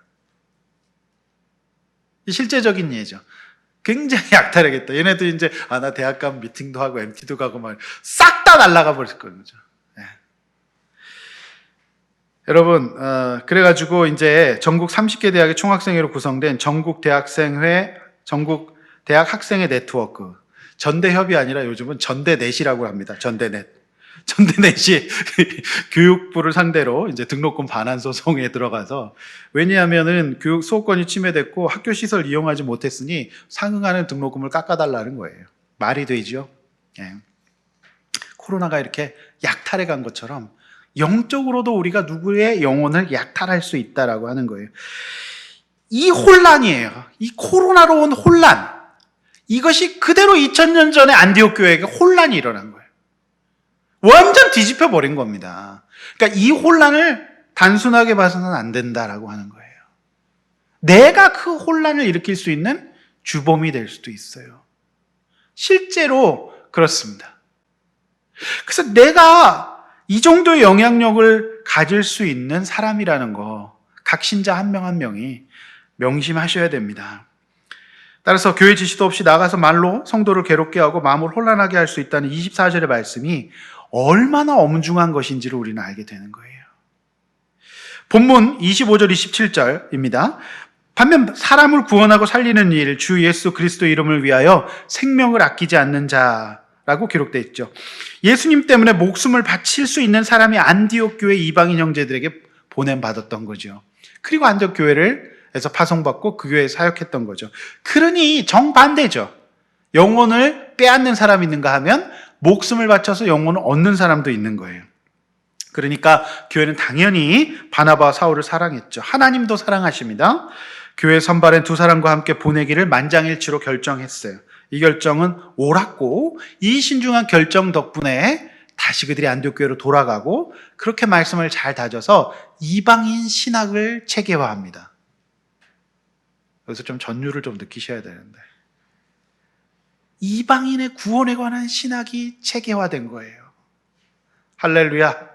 실제적인 예죠. 굉장히 약탈하겠다. 얘네들 이제 나 대학 가면 미팅도 하고 MT도 가고 막 싹 다 날아가 버릴 거죠. 네. 여러분, 그래가지고 이제 전국 30개 대학의 총학생회로 구성된 전국 대학생회, 전국 대학 학생회 네트워크, 전대협이 아니라 요즘은 전대넷이라고 합니다. 전대넷이 교육부를 상대로 이제 등록금 반환 소송에 들어가서, 왜냐하면은 교육 수호권이 침해됐고 학교 시설 이용하지 못했으니 상응하는 등록금을 깎아달라는 거예요. 말이 되죠? 예. 코로나가 이렇게 약탈해 간 것처럼 영적으로도 우리가 누구의 영혼을 약탈할 수 있다라고 하는 거예요. 이 혼란이에요. 이 코로나로 온 혼란. 이것이 그대로 2000년 전에 안디옥 교회에게 혼란이 일어난 거예요. 완전 뒤집혀 버린 겁니다. 그러니까 이 혼란을 단순하게 봐서는 안 된다라고 하는 거예요. 내가 그 혼란을 일으킬 수 있는 주범이 될 수도 있어요. 실제로 그렇습니다. 그래서 내가 이 정도의 영향력을 가질 수 있는 사람이라는 거, 각 신자 한 명 한 명이 명심하셔야 됩니다. 따라서 교회 지시도 없이 나가서 말로 성도를 괴롭게 하고 마음을 혼란하게 할 수 있다는 24절의 말씀이 얼마나 엄중한 것인지를 우리는 알게 되는 거예요. 본문 25절 27절입니다. 반면 사람을 구원하고 살리는 일, 주 예수 그리스도 이름을 위하여 생명을 아끼지 않는 자라고 기록되어 있죠. 예수님 때문에 목숨을 바칠 수 있는 사람이 안디옥 교회 이방인 형제들에게 보냄받았던 거죠. 그리고 안디옥 교회를 에서 파송받고 그 교회에 사역했던 거죠. 그러니 정반대죠. 영혼을 빼앗는 사람이 있는가 하면 목숨을 바쳐서 영혼을 얻는 사람도 있는 거예요. 그러니까 교회는 당연히 바나바와 사울을 사랑했죠. 하나님도 사랑하십니다. 교회 선발엔 두 사람과 함께 보내기를 만장일치로 결정했어요. 이 결정은 옳았고 이 신중한 결정 덕분에 다시 그들이 안디옥 교회로 돌아가고 그렇게 말씀을 잘 다져서 이방인 신학을 체계화합니다. 여기서 좀 전율을 좀 느끼셔야 되는데 이방인의 구원에 관한 신학이 체계화된 거예요. 할렐루야.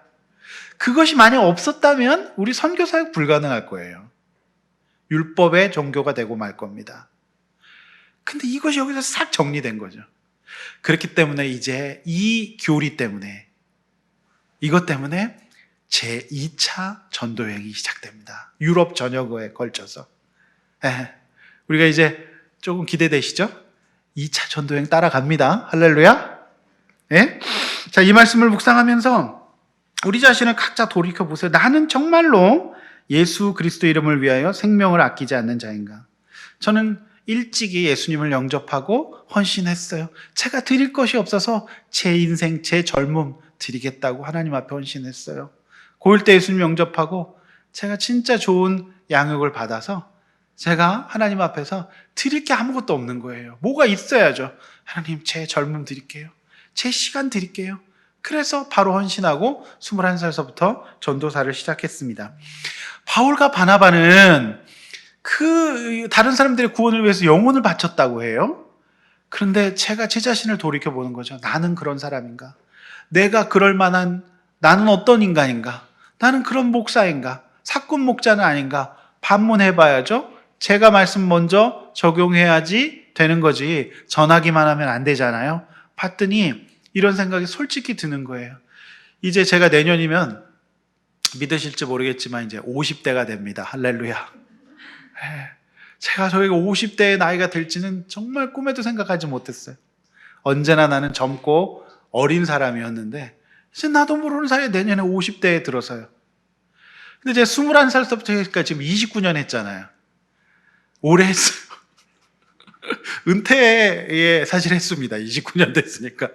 그것이 만약 없었다면 우리 선교사역 불가능할 거예요. 율법의 종교가 되고 말 겁니다. 근데 이것이 여기서 싹 정리된 거죠. 그렇기 때문에 이제 이 교리 때문에 이것 때문에 제2차 전도여행이 시작됩니다. 유럽 전역에 걸쳐서. 우리가 이제 조금 기대되시죠? 2차 전도여행 따라갑니다. 할렐루야. 예? 자, 이 말씀을 묵상하면서 우리 자신을 각자 돌이켜보세요. 나는 정말로 예수 그리스도 이름을 위하여 생명을 아끼지 않는 자인가? 저는 일찍이 예수님을 영접하고 헌신했어요. 제가 드릴 것이 없어서 제 인생, 제 젊음 드리겠다고 하나님 앞에 헌신했어요. 고1 때 예수님 영접하고 제가 진짜 좋은 양육을 받아서 제가 하나님 앞에서 드릴 게 아무것도 없는 거예요. 뭐가 있어야죠. 하나님, 제 젊음 드릴게요. 제 시간 드릴게요. 그래서 바로 헌신하고 21살서부터 전도사를 시작했습니다. 바울과 바나바는 다른 사람들의 구원을 위해서 영혼을 바쳤다고 해요. 그런데 제가 제 자신을 돌이켜보는 거죠. 나는 그런 사람인가? 내가 그럴 만한, 나는 어떤 인간인가? 나는 그런 목사인가? 사꾼 목자는 아닌가? 반문해봐야죠. 제가 말씀 먼저 적용해야지 되는 거지 전하기만 하면 안 되잖아요. 봤더니 이런 생각이 솔직히 드는 거예요. 이제 제가 내년이면 믿으실지 모르겠지만 이제 50대가 됩니다. 할렐루야. 제가 저희가 50대의 나이가 될지는 정말 꿈에도 생각하지 못했어요. 언제나 나는 젊고 어린 사람이었는데 이제 나도 모르는 사이에 내년에 50대에 들어서요. 근데 제가 21살부터 지금 29년 했잖아요. 오래 했어요. 은퇴에 사실 했습니다. 29년 됐으니까.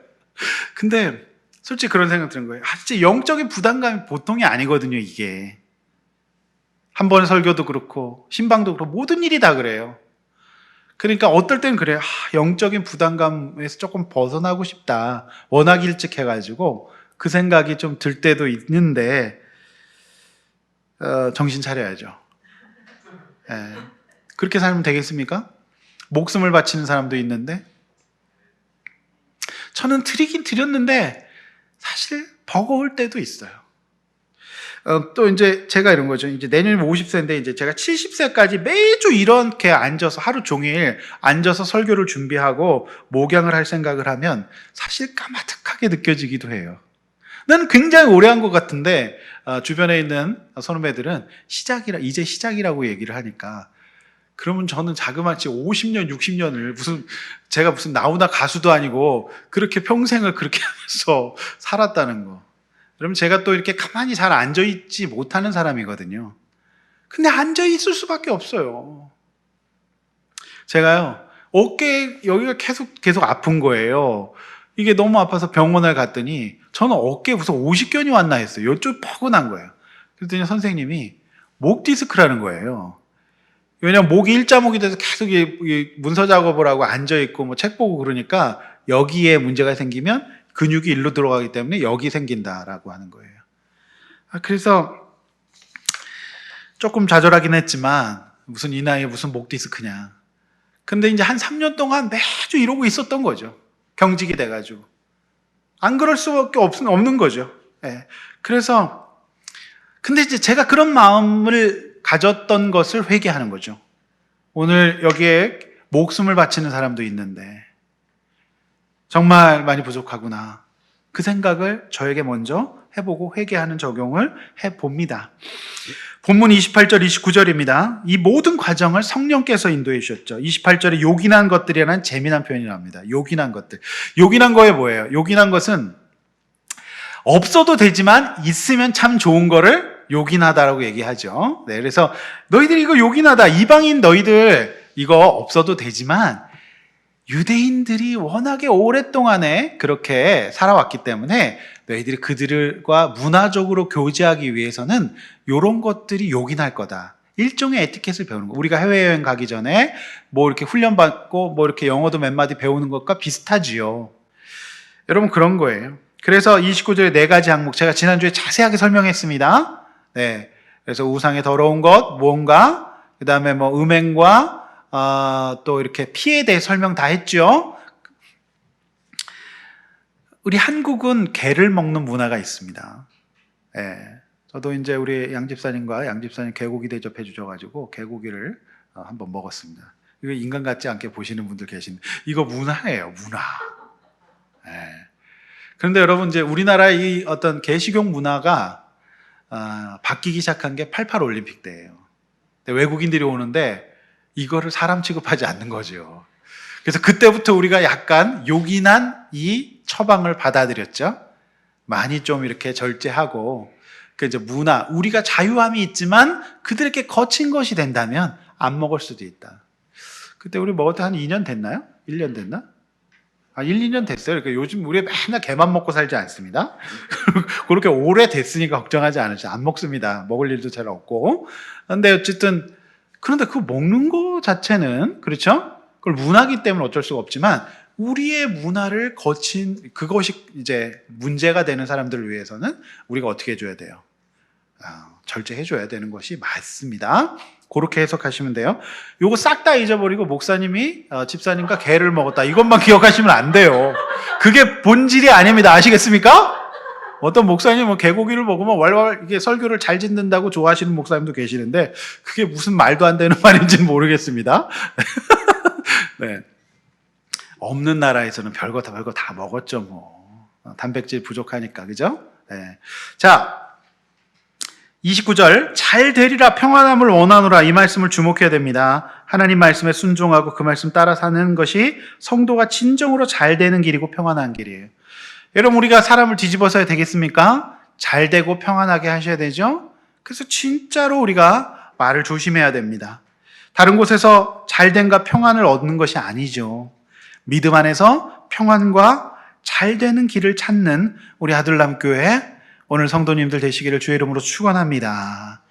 근데 솔직히 그런 생각 드는 거예요. 진짜 영적인 부담감이 보통이 아니거든요, 이게. 한 번의 설교도 그렇고 신방도 그렇고 모든 일이 다 그래요. 그러니까 어떨 땐 그래요. 영적인 부담감에서 조금 벗어나고 싶다. 워낙 일찍 해가지고 그 생각이 좀 들 때도 있는데 정신 차려야죠. 그렇게 살면 되겠습니까? 목숨을 바치는 사람도 있는데 저는 드리긴 드렸는데 사실 버거울 때도 있어요. 또 이제 제가 이런 거죠. 이제 내년이면 50세인데 이제 제가 70세까지 매주 이렇게 앉아서 하루 종일 앉아서 설교를 준비하고 목양을 할 생각을 하면 사실 까마득하게 느껴지기도 해요. 나는 굉장히 오래 한 것 같은데 주변에 있는 선후배들은 이제 시작이라고 얘기를 하니까 그러면 저는 자그마치 50년, 60년을 제가 무슨 나훈아 가수도 아니고 그렇게 평생을 그렇게 하면서 살았다는 거. 그럼 제가 또 이렇게 가만히 잘 앉아있지 못하는 사람이거든요. 근데 앉아있을 수밖에 없어요. 제가요, 어깨, 여기가 계속 아픈 거예요. 이게 너무 아파서 병원을 갔더니 저는 어깨에 무슨 50견이 왔나 했어요. 이쪽 뻐근한 거예요. 그랬더니 선생님이 목 디스크라는 거예요. 왜냐면 목이 일자목이 돼서 계속 문서 작업을 하고 앉아있고 뭐 책 보고 그러니까 여기에 문제가 생기면 근육이 일로 들어가기 때문에 여기 생긴다라고 하는 거예요. 그래서 조금 좌절하긴 했지만 무슨 이 나이에 무슨 목 디스크냐. 근데 이제 한 3년 동안 매주 이러고 있었던 거죠. 경직이 돼가지고. 안 그럴 수밖에 없는 거죠. 그래서 근데 이제 제가 그런 마음을 가졌던 것을 회개하는 거죠. 오늘 여기에 목숨을 바치는 사람도 있는데 정말 많이 부족하구나. 그 생각을 저에게 먼저 해보고 회개하는 적용을 해봅니다. 본문 28절, 29절입니다. 이 모든 과정을 성령께서 인도해 주셨죠. 28절에 요긴한 것들이라는 재미난 표현이 나옵니다. 요긴한 것들. 요긴한 거에 뭐예요? 요긴한 것은 없어도 되지만 있으면 참 좋은 거를 요긴하다라고 얘기하죠. 네, 그래서 너희들 이거 요긴하다. 이방인 너희들 이거 없어도 되지만 유대인들이 워낙에 오랫동안에 그렇게 살아왔기 때문에 너희들이 그들과 문화적으로 교제하기 위해서는 이런 것들이 요긴할 거다. 일종의 에티켓을 배우는 거. 우리가 해외여행 가기 전에 뭐 이렇게 훈련받고 뭐 이렇게 영어도 몇 마디 배우는 것과 비슷하지요. 여러분 그런 거예요. 그래서 29절에 네 가지 항목 제가 지난주에 자세하게 설명했습니다. 네. 그래서 우상의 더러운 것, 무언가, 그 다음에 뭐 음행과 또 이렇게 피해에 대해 설명 다 했죠. 우리 한국은 게를 먹는 문화가 있습니다. 예. 저도 이제 우리 양집사님과 양집사님 개고기 대접해 주셔가지고 개고기를 한번 먹었습니다. 이거 인간 같지 않게 보시는 분들 계신데 이거 문화예요, 문화. 예. 그런데 여러분 이제 우리나라 이 어떤 개식용 문화가 바뀌기 시작한 게 88 올림픽 때예요. 외국인들이 오는데 이거를 사람 취급하지 않는 거죠. 그래서 그때부터 우리가 약간 요긴한 이 처방을 받아들였죠. 많이 좀 이렇게 절제하고 그 이제 문화, 우리가 자유함이 있지만 그들에게 거친 것이 된다면 안 먹을 수도 있다. 그때 우리 먹을 때 한 2년 됐나요? 1년 됐나? 1, 2년 됐어요. 그러니까 요즘 우리 맨날 개만 먹고 살지 않습니다. 그렇게 오래 됐으니까 걱정하지 않으시죠. 안 먹습니다. 먹을 일도 잘 없고. 그런데 어쨌든 그런데 그 먹는 거 자체는 그렇죠? 그걸 문화기 때문에 어쩔 수가 없지만 우리의 문화를 거친 그것이 이제 문제가 되는 사람들을 위해서는 우리가 어떻게 해줘야 돼요? 절제해줘야 되는 것이 맞습니다. 그렇게 해석하시면 돼요. 요거 싹 다 잊어버리고 목사님이 집사님과 개를 먹었다 이것만 기억하시면 안 돼요. 그게 본질이 아닙니다. 아시겠습니까? 어떤 목사님 뭐 개고기를 먹으면 왈왈 이게 설교를 잘 짓는다고 좋아하시는 목사님도 계시는데 그게 무슨 말도 안 되는 말인지는 모르겠습니다. 네. 없는 나라에서는 별거 다 먹었죠 뭐. 단백질 부족하니까 그죠? 네. 자 29절 잘 되리라 평안함을 원하노라 이 말씀을 주목해야 됩니다. 하나님 말씀에 순종하고 그 말씀 따라 사는 것이 성도가 진정으로 잘 되는 길이고 평안한 길이에요. 여러분 우리가 사람을 뒤집어서야 되겠습니까? 잘 되고 평안하게 하셔야 되죠. 그래서 진짜로 우리가 말을 조심해야 됩니다. 다른 곳에서 잘됨과 평안을 얻는 것이 아니죠. 믿음 안에서 평안과 잘 되는 길을 찾는 우리 아들람 교회 오늘 성도님들 되시기를 주의 이름으로 축원합니다.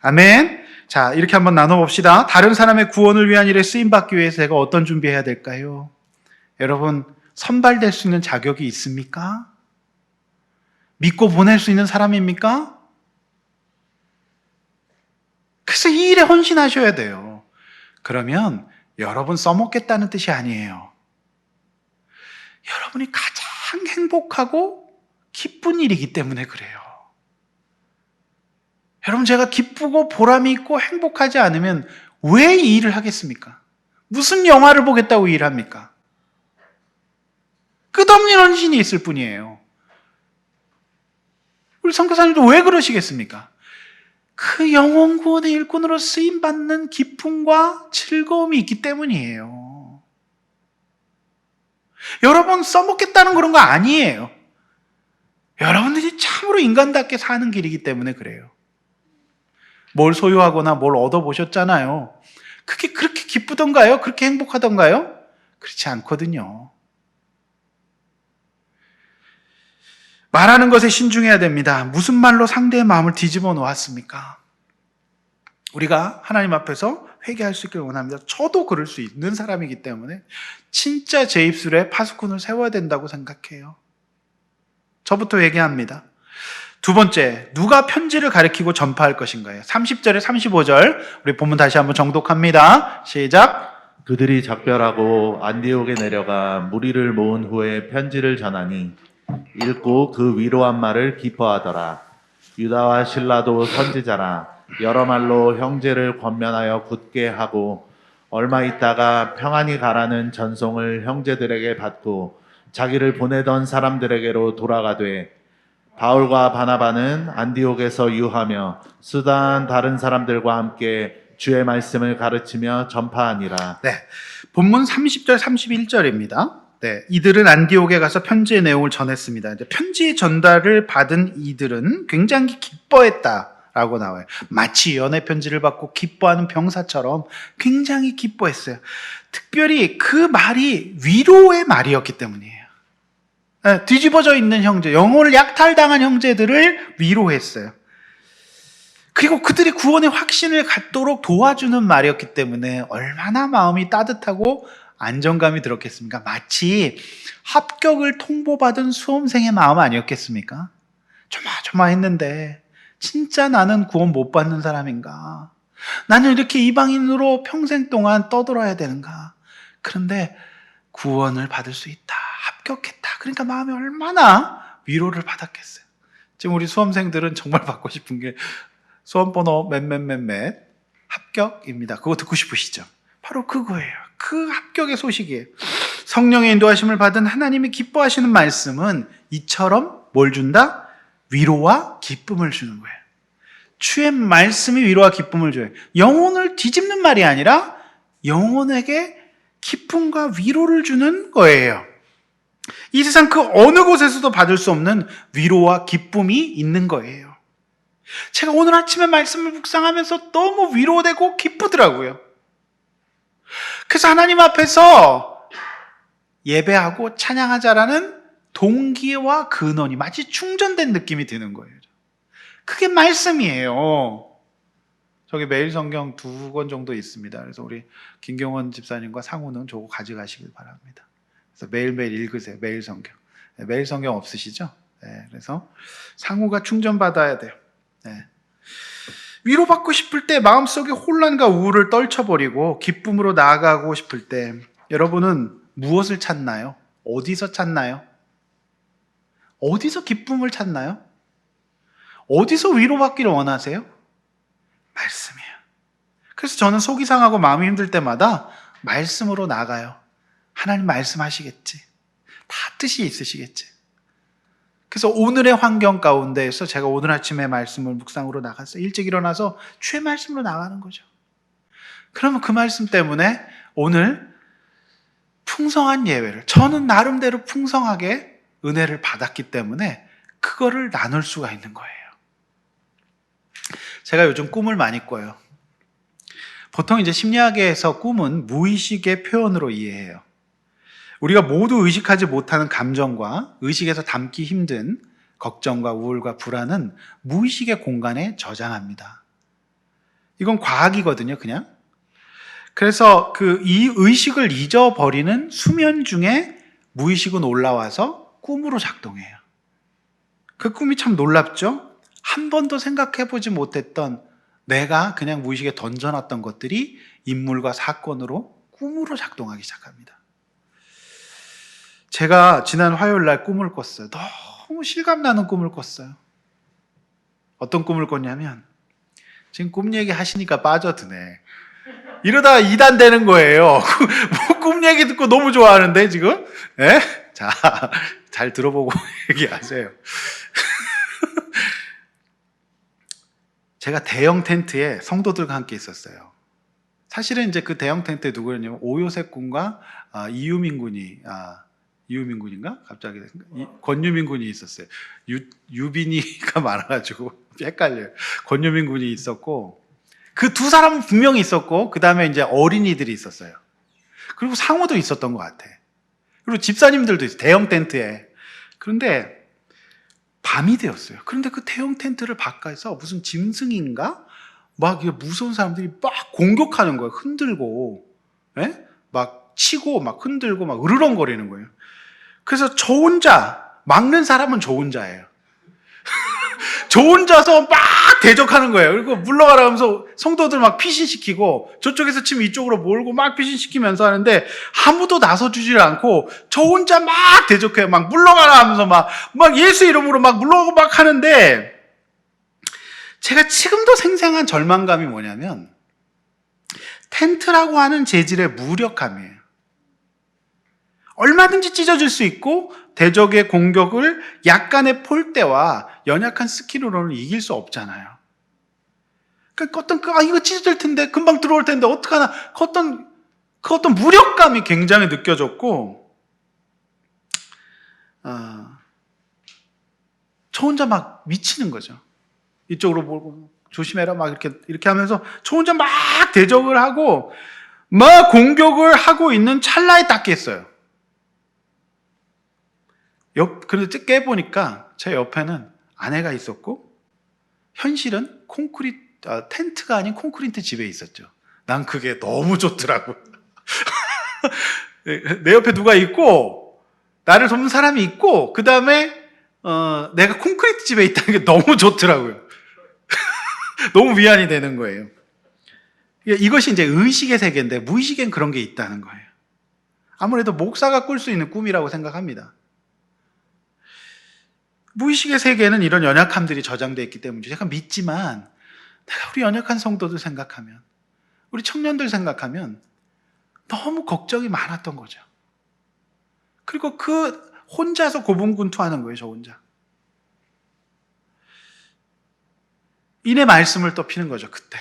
아멘. 자, 이렇게 한번 나눠봅시다. 다른 사람의 구원을 위한 일에 쓰임받기 위해서 제가 어떤 준비해야 될까요? 여러분 선발될 수 있는 자격이 있습니까? 믿고 보낼 수 있는 사람입니까? 그래서 이 일에 헌신하셔야 돼요. 그러면 여러분 써먹겠다는 뜻이 아니에요. 여러분이 가장 행복하고 기쁜 일이기 때문에 그래요. 여러분 제가 기쁘고 보람이 있고 행복하지 않으면 왜 이 일을 하겠습니까? 무슨 영화를 보겠다고 이 일을 합니까? 끝없는 헌신이 있을 뿐이에요. 우리 선교사님도 왜 그러시겠습니까? 그 영혼 구원의 일꾼으로 쓰임받는 기쁨과 즐거움이 있기 때문이에요. 여러분 써먹겠다는 그런 거 아니에요. 여러분들이 참으로 인간답게 사는 길이기 때문에 그래요. 뭘 소유하거나 뭘 얻어보셨잖아요. 그게 그렇게 기쁘던가요? 그렇게 행복하던가요? 그렇지 않거든요. 말하는 것에 신중해야 됩니다. 무슨 말로 상대의 마음을 뒤집어 놓았습니까? 우리가 하나님 앞에서 회개할 수 있기를 원합니다. 저도 그럴 수 있는 사람이기 때문에 진짜 제 입술에 파수꾼을 세워야 된다고 생각해요. 저부터 얘기합니다. 두 번째, 누가 편지를 가리키고 전파할 것인가요? 30절에 35절 우리 본문 다시 한번 정독합니다. 시작. 그들이 작별하고 안디옥에 내려가 무리를 모은 후에 편지를 전하니 읽고 그 위로한 말을 기뻐하더라. 유다와 실라도 선지자라 여러 말로 형제를 권면하여 굳게 하고 얼마 있다가 평안히 가라는 전송을 형제들에게 받고 자기를 보내던 사람들에게로 돌아가되 바울과 바나바는 안디옥에서 유하며 수단 다른 사람들과 함께 주의 말씀을 가르치며 전파하니라. 네, 본문 30절 31절입니다. 네, 이들은 안디옥에 가서 편지의 내용을 전했습니다. 이제 편지의 전달을 받은 이들은 굉장히 기뻐했다라고 나와요. 마치 연애 편지를 받고 기뻐하는 병사처럼 굉장히 기뻐했어요. 특별히 그 말이 위로의 말이었기 때문이에요. 네, 뒤집어져 있는 형제, 영혼을 약탈당한 형제들을 위로했어요. 그리고 그들이 구원의 확신을 갖도록 도와주는 말이었기 때문에 얼마나 마음이 따뜻하고 안정감이 들었겠습니까? 마치 합격을 통보받은 수험생의 마음 아니었겠습니까? 조마조마했는데 진짜 나는 구원 못 받는 사람인가? 나는 이렇게 이방인으로 평생 동안 떠돌아야 되는가? 그런데 구원을 받을 수 있다. 합격했다. 그러니까 마음이 얼마나 위로를 받았겠어요. 지금 우리 수험생들은 정말 받고 싶은 게 수험번호 몇몇몇몇 합격입니다. 그거 듣고 싶으시죠? 바로 그거예요. 그 합격의 소식이에요. 성령의 인도하심을 받은 하나님이 기뻐하시는 말씀은 이처럼 뭘 준다? 위로와 기쁨을 주는 거예요. 주의 말씀이 위로와 기쁨을 줘요. 영혼을 뒤집는 말이 아니라 영혼에게 기쁨과 위로를 주는 거예요. 이 세상 그 어느 곳에서도 받을 수 없는 위로와 기쁨이 있는 거예요. 제가 오늘 아침에 말씀을 묵상하면서 너무 위로되고 기쁘더라고요. 그래서 하나님 앞에서 예배하고 찬양하자라는 동기와 근원이 마치 충전된 느낌이 드는 거예요. 그게 말씀이에요. 저기 매일 성경 2권 정도 있습니다. 그래서 우리 김경원 집사님과 상우는 저거 가져가시길 바랍니다. 그래서 매일매일 읽으세요. 매일 성경. 네, 매일 성경 없으시죠? 네, 그래서 상우가 충전받아야 돼요. 네. 위로받고 싶을 때 마음속에 혼란과 우울을 떨쳐버리고 기쁨으로 나아가고 싶을 때 여러분은 무엇을 찾나요? 어디서 찾나요? 어디서 기쁨을 찾나요? 어디서 위로받기를 원하세요? 말씀이에요. 그래서 저는 속이 상하고 마음이 힘들 때마다 말씀으로 나가요. 하나님 말씀하시겠지. 다 뜻이 있으시겠지. 그래서 오늘의 환경 가운데에서 제가 오늘 아침에 말씀을 묵상으로 나갔어요. 일찍 일어나서 주의 말씀으로 나가는 거죠. 그러면 그 말씀 때문에 오늘 풍성한 예배를, 저는 나름대로 풍성하게 은혜를 받았기 때문에 그거를 나눌 수가 있는 거예요. 제가 요즘 꿈을 많이 꿔요. 보통 이제 심리학에서 꿈은 무의식의 표현으로 이해해요. 우리가 모두 의식하지 못하는 감정과 의식에서 담기 힘든 걱정과 우울과 불안은 무의식의 공간에 저장합니다. 이건 과학이거든요, 그냥. 그래서 이 의식을 잊어버리는 수면 중에 무의식은 올라와서 꿈으로 작동해요. 그 꿈이 참 놀랍죠? 한 번도 생각해보지 못했던 내가 그냥 무의식에 던져놨던 것들이 인물과 사건으로 꿈으로 작동하기 시작합니다. 제가 지난 화요일 날 꿈을 꿨어요. 너무 실감나는 꿈을 꿨어요. 어떤 꿈을 꿨냐면, 지금 꿈 얘기 하시니까 빠져드네. 이러다가 2단 되는 거예요. 뭐 꿈 얘기 듣고 너무 좋아하는데 지금? 예? 자, 잘 들어보고 얘기하세요. 제가 대형 텐트에 성도들과 함께 있었어요. 사실은 이제 그 대형 텐트에 누구였냐면 오요셉 군과 이유민 군이 이유민군인가? 갑자기 권유민군이 있었어요. 유빈이가 많아가지고 헷갈려요. 권유민군이 있었고 그 두 사람은 분명히 있었고 그 다음에 이제 어린이들이 있었어요. 그리고 상호도 있었던 것 같아. 그리고 집사님들도 있어요. 대형 텐트에. 그런데 밤이 되었어요. 그런데 그 대형 텐트를 바깥에서 무슨 짐승인가? 막 무서운 사람들이 막 공격하는 거예요. 흔들고, 예? 막 치고, 막 흔들고, 막 으르렁거리는 거예요. 그래서 저 혼자, 막는 사람은 저 혼자예요. 저 혼자서 막 대적하는 거예요. 그리고 물러가라 하면서 성도들 막 피신시키고 저쪽에서 치면 이쪽으로 몰고 막 피신시키면서 하는데 아무도 나서주질 않고 저 혼자 막 대적해요. 막 물러가라 하면서 막 예수 이름으로 막 물러가고 막 하는데 제가 지금도 생생한 절망감이 뭐냐면 텐트라고 하는 재질의 무력함이에요. 얼마든지 찢어질 수 있고 대적의 공격을 약간의 폴대와 연약한 스킬로는 이길 수 없잖아요. 그러니까 이거 찢어질 텐데 금방 들어올 텐데 어떡하나 그 어떤 무력감이 굉장히 느껴졌고 저 혼자 막 미치는 거죠. 이쪽으로 보고 조심해라 막 이렇게 하면서 저 혼자 막 대적을 하고 막 공격을 하고 있는 찰나에 딱 깼어요. 그런데 깨보니까 제 옆에는 아내가 있었고 현실은 텐트가 아닌 콘크리트 집에 있었죠. 난 그게 너무 좋더라고. 내 옆에 누가 있고 나를 돕는 사람이 있고 그 다음에 내가 콘크리트 집에 있다는 게 너무 좋더라고요. 너무 위안이 되는 거예요. 이것이 이제 의식의 세계인데 무의식엔 그런 게 있다는 거예요. 아무래도 목사가 꿀 수 있는 꿈이라고 생각합니다. 무의식의 세계에는 이런 연약함들이 저장되어 있기 때문에 제가 믿지만 내가 우리 연약한 성도들 생각하면 우리 청년들 생각하면 너무 걱정이 많았던 거죠. 그리고 혼자서 고분군투하는 거예요. 저 혼자. 인의 말씀을 또 피는 거죠. 그때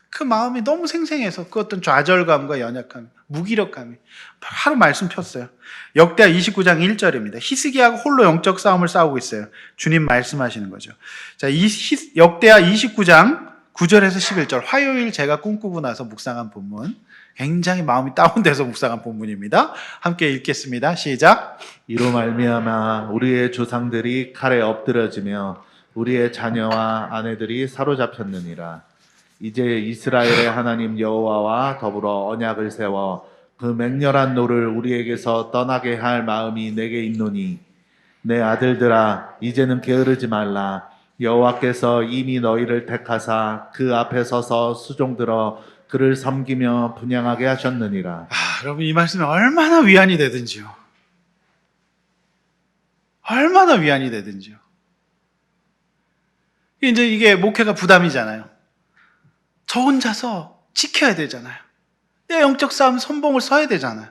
그 마음이 너무 생생해서 그 어떤 좌절감과 연약감, 무기력감이 하루 말씀 폈어요. 역대하 29장 1절입니다. 히스기야가 홀로 영적 싸움을 싸우고 있어요. 주님 말씀하시는 거죠. 자, 역대하 29장 9절에서 11절 화요일 제가 꿈꾸고 나서 묵상한 본문, 굉장히 마음이 다운돼서 묵상한 본문입니다. 함께 읽겠습니다. 시작. 이로 말미암아 우리의 조상들이 칼에 엎드려지며 우리의 자녀와 아내들이 사로잡혔느니라. 이제 이스라엘의 하나님 여호와와 더불어 언약을 세워 그 맹렬한 노를 우리에게서 떠나게 할 마음이 내게 있노니 내 아들들아 이제는 게으르지 말라. 여호와께서 이미 너희를 택하사 그 앞에 서서 수종들어 그를 섬기며 분향하게 하셨느니라. 여러분 이 말씀이 얼마나 위안이 되든지요. 얼마나 위안이 되든지요. 이제 이게 목회가 부담이잖아요. 저 혼자서 지켜야 되잖아요. 내 영적 싸움 선봉을 서야 되잖아요.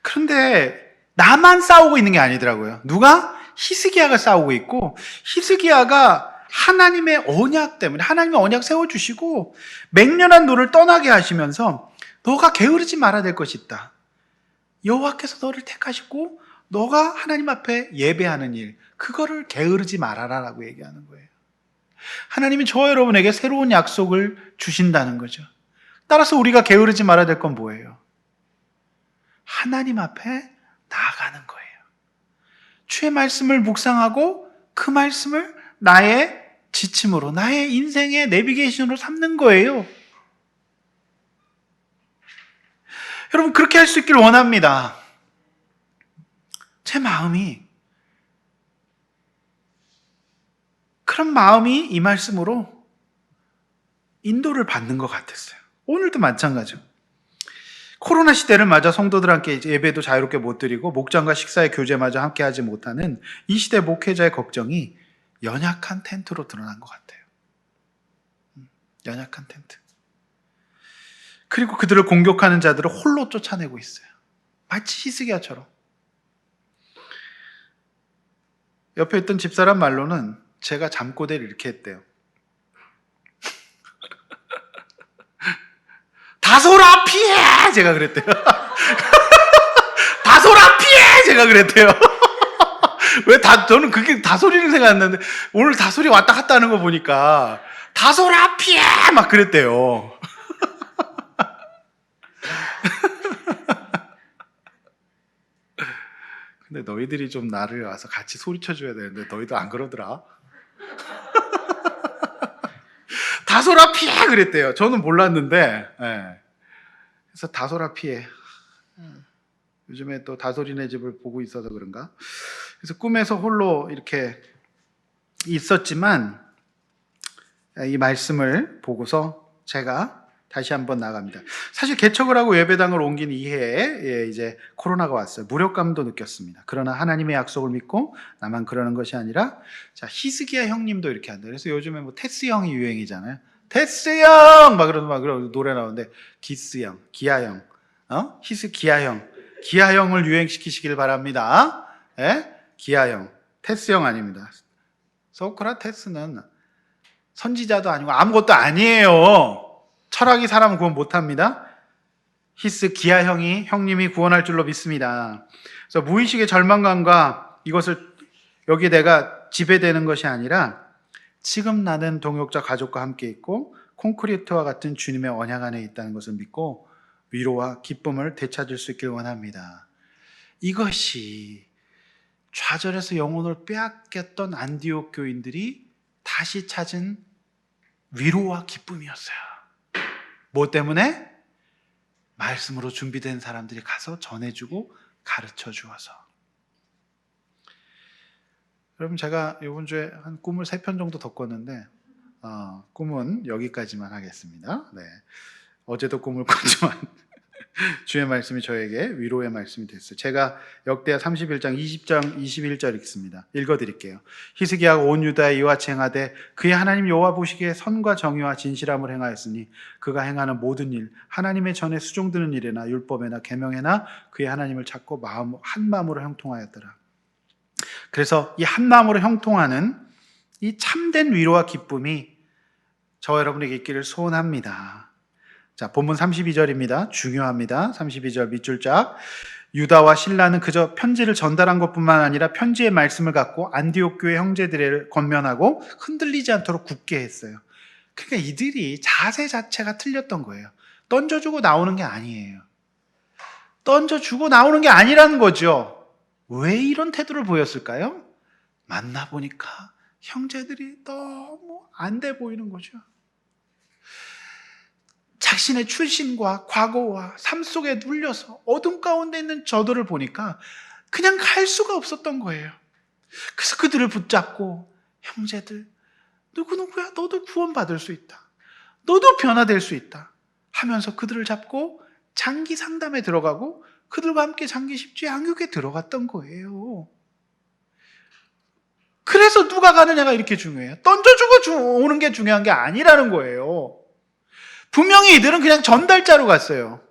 그런데 나만 싸우고 있는 게 아니더라고요. 누가? 히스기야가 싸우고 있고 히스기야가 하나님의 언약 때문에 하나님의 언약 세워주시고 맹렬한 노를 떠나게 하시면서 너가 게으르지 말아야 될 것이 있다. 여호와께서 너를 택하시고 너가 하나님 앞에 예배하는 일 그거를 게으르지 말아라 라고 얘기하는 거예요. 하나님이 저와 여러분에게 새로운 약속을 주신다는 거죠. 따라서 우리가 게으르지 말아야 될 건 뭐예요? 하나님 앞에 나아가는 거예요. 주의 말씀을 묵상하고 그 말씀을 나의 지침으로, 나의 인생의 내비게이션으로 삼는 거예요. 여러분 그렇게 할 수 있길 원합니다. 제 마음이 그런 마음이 이 말씀으로 인도를 받는 것 같았어요. 오늘도 마찬가지죠. 코로나 시대를 맞아 성도들 함께 예배도 자유롭게 못 드리고 목장과 식사의 교제마저 함께 하지 못하는 이 시대 목회자의 걱정이 연약한 텐트로 드러난 것 같아요. 연약한 텐트. 그리고 그들을 공격하는 자들을 홀로 쫓아내고 있어요. 마치 히스기야처럼. 옆에 있던 집사람 말로는 제가 잠꼬대를 이렇게 했대요. 다소라 피해! 제가 그랬대요. 다소라 피해! 제가 그랬대요. 저는 그게 다소리를 생각했는데 오늘 다소리 왔다 갔다 하는 거 보니까 다소라 피해! 막 그랬대요. 근데 너희들이 좀 나를 와서 같이 소리쳐줘야 되는데 너희도 안 그러더라. 다소라 피해! 그랬대요. 저는 몰랐는데 네. 그래서 다소라 피해. 요즘에 또 다소리네 집을 보고 있어서 그런가? 그래서 꿈에서 홀로 이렇게 있었지만 이 말씀을 보고서 제가 다시 한번 나갑니다. 사실 개척을 하고 예배당을 옮긴 이해에 이제 코로나가 왔어요. 무력감도 느꼈습니다. 그러나 하나님의 약속을 믿고 나만 그러는 것이 아니라 자 히스기야 형님도 이렇게 한다. 그래서 요즘에 뭐 테스 형이 유행이잖아요. 테스 형! 막 그러면 노래 나오는데, 기스 형, 기아 형, 히스 기아 형. 기아 형을 유행시키시길 바랍니다. 예? 기아 형. 테스 형 아닙니다. 소크라테스는 선지자도 아니고 아무것도 아니에요. 철학이 사람을 구원 못합니다. 히스 기아 형님이 구원할 줄로 믿습니다. 그래서 무의식의 절망감과 이것을 여기 내가 지배되는 것이 아니라 지금 나는 동역자 가족과 함께 있고 콘크리트와 같은 주님의 언약 안에 있다는 것을 믿고 위로와 기쁨을 되찾을 수 있길 원합니다. 이것이 좌절해서 영혼을 빼앗겼던 안디옥 교인들이 다시 찾은 위로와 기쁨이었어요. 뭐 때문에? 말씀으로 준비된 사람들이 가서 전해주고 가르쳐 주어서. 여러분, 제가 이번 주에 한 꿈을 3편 정도 더 꿨는데 꿈은 여기까지만 하겠습니다. 네. 어제도 꿈을 꿨지만 주의 말씀이 저에게 위로의 말씀이 됐어요. 제가 역대하 31장 20장 21절 읽습니다. 읽어드릴게요. 히스기야가 온 유다에 이와 행하되 그의 하나님 여호와 보시기에 선과 정의와 진실함을 행하였으니 그가 행하는 모든 일 하나님의 전에 수종드는 일에나 율법에나 계명에나 그의 하나님을 찾고 한 마음으로 형통하였더라. 그래서 이 한 마음으로 형통하는 이 참된 위로와 기쁨이 저와 여러분에게 있기를 소원합니다. 자, 본문 32절입니다. 중요합니다. 32절 밑줄 쫙. 유다와 실라는 그저 편지를 전달한 것뿐만 아니라 편지의 말씀을 갖고 안디옥 교회 형제들을 권면하고 흔들리지 않도록 굳게 했어요. 그러니까 이들이 자세 자체가 틀렸던 거예요. 던져주고 나오는 게 아니에요. 던져주고 나오는 게 아니라는 거죠. 왜 이런 태도를 보였을까요? 만나보니까 형제들이 너무 안 돼 보이는 거죠. 자신의 출신과 과거와 삶 속에 눌려서 어둠 가운데 있는 저들을 보니까 그냥 갈 수가 없었던 거예요. 그래서 그들을 붙잡고 형제들, 누구누구야, 너도 구원받을 수 있다. 너도 변화될 수 있다 하면서 그들을 잡고 장기 상담에 들어가고 그들과 함께 장기 십주 양육에 들어갔던 거예요. 그래서 누가 가느냐가 이렇게 중요해요. 던져주고 오는 게 중요한 게 아니라는 거예요. 분명히 이들은 그냥 전달자로 갔어요.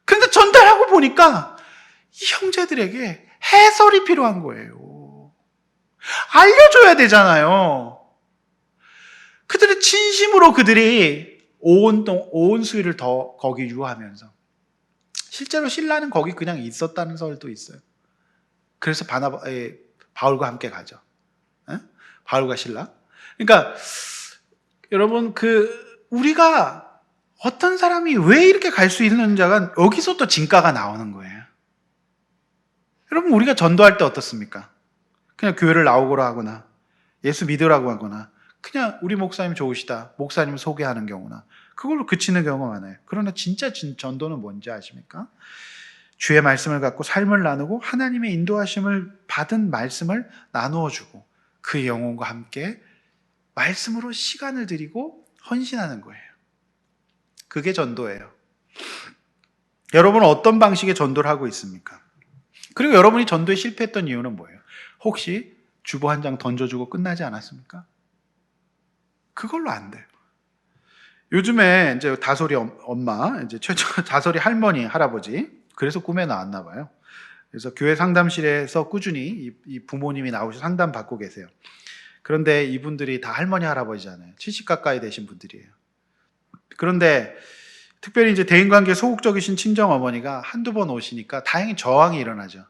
그런데 전달하고 보니까 이 형제들에게 해설이 필요한 거예요. 알려줘야 되잖아요. 그들의 진심으로 그들이 온 수일을 더 거기 유하면서 실제로 신라는 거기 그냥 있었다는 설도 있어요. 그래서 바울과 함께 가죠. 바울과 신라. 그러니까 여러분, 우리가 어떤 사람이 왜 이렇게 갈 수 있는지가 여기서 또 진가가 나오는 거예요. 여러분, 우리가 전도할 때 어떻습니까? 그냥 교회를 나오거라 하거나 예수 믿으라고 하거나 그냥 우리 목사님 좋으시다, 목사님 소개하는 경우나 그걸로 그치는 경우가 많아요. 그러나 진짜 전도는 뭔지 아십니까? 주의 말씀을 갖고 삶을 나누고 하나님의 인도하심을 받은 말씀을 나누어 주고 그 영혼과 함께 말씀으로 시간을 드리고 헌신하는 거예요. 그게 전도예요. 여러분은 어떤 방식의 전도를 하고 있습니까? 그리고 여러분이 전도에 실패했던 이유는 뭐예요? 혹시 주보 한 장 던져주고 끝나지 않았습니까? 그걸로 안 돼요. 요즘에 이제 다솔이 엄마, 이제 다솔이 할머니, 할아버지, 그래서 꿈에 나왔나 봐요. 그래서 교회 상담실에서 꾸준히 이 부모님이 나오셔서 상담 받고 계세요. 그런데 이분들이 다 할머니, 할아버지잖아요. 70 가까이 되신 분들이에요. 그런데 특별히 이제 대인관계에 소극적이신 친정 어머니가 한두 번 오시니까 다행히 저항이 일어나죠.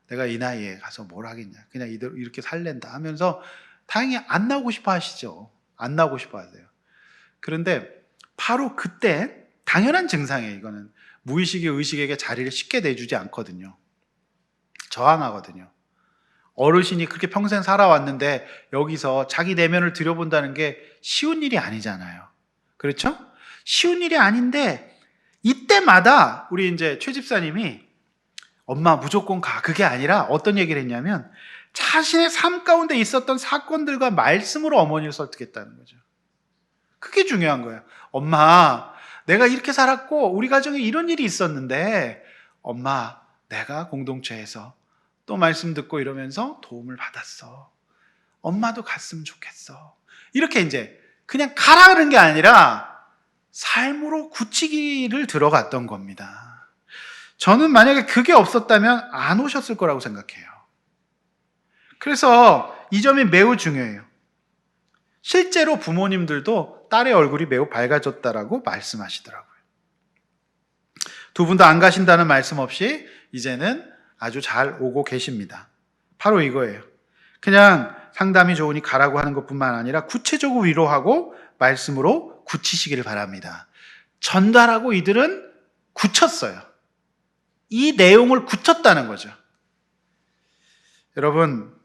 내가 이 나이에 가서 뭘 하겠냐. 그냥 이렇게 살랜다 하면서 다행히 안 나오고 싶어 하시죠. 안 나오고 싶어 하세요. 그런데 바로 그때 당연한 증상이에요. 이거는 무의식이 의식에게 자리를 쉽게 내주지 않거든요. 저항하거든요. 어르신이 그렇게 평생 살아왔는데 여기서 자기 내면을 들여본다는 게 쉬운 일이 아니잖아요. 그렇죠? 쉬운 일이 아닌데 이때마다 우리 이제 최 집사님이 엄마 무조건 가. 그게 아니라 어떤 얘기를 했냐면 자신의 삶 가운데 있었던 사건들과 말씀으로 어머니를 설득했다는 거죠. 그게 중요한 거예요. 엄마, 내가 이렇게 살았고 우리 가정에 이런 일이 있었는데 엄마, 내가 공동체에서 또 말씀 듣고 이러면서 도움을 받았어. 엄마도 갔으면 좋겠어. 이렇게 이제 그냥 가라는 게 아니라 삶으로 굳히기를 들어갔던 겁니다. 저는 만약에 그게 없었다면 안 오셨을 거라고 생각해요. 그래서 이 점이 매우 중요해요. 실제로 부모님들도 딸의 얼굴이 매우 밝아졌다라고 말씀하시더라고요. 두 분 다 안 가신다는 말씀 없이 이제는 아주 잘 오고 계십니다. 바로 이거예요. 그냥 상담이 좋으니 가라고 하는 것뿐만 아니라 구체적으로 위로하고 말씀으로 굳히시기를 바랍니다. 전달하고 이들은 굳혔어요. 이 내용을 굳혔다는 거죠. 여러분,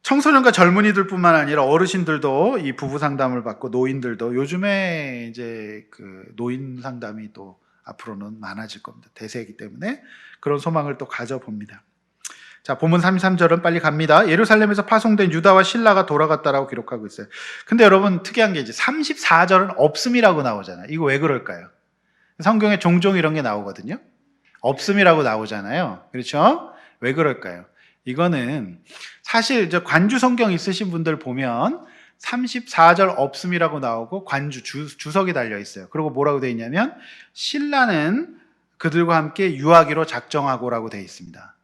청소년과 젊은이들뿐만 아니라 어르신들도 이 부부 상담을 받고 노인들도 요즘에 이제 그 노인 상담이 또 앞으로는 많아질 겁니다. 대세이기 때문에 그런 소망을 또 가져봅니다. 자, 본문 33절은 빨리 갑니다. 예루살렘에서 파송된 유다와 실라가 돌아갔다라고 기록하고 있어요. 근데 여러분 특이한 게 이제 34절은 없음이라고 나오잖아요. 이거 왜 그럴까요? 성경에 종종 이런 게 나오거든요. 없음이라고 나오잖아요. 그렇죠? 왜 그럴까요? 이거는 사실 관주 성경 있으신 분들 보면 34절 없음이라고 나오고 관주 주석이 달려 있어요. 그리고 뭐라고 되어 있냐면 신라는 그들과 함께 유하기로 작정하고라고 되어 있습니다.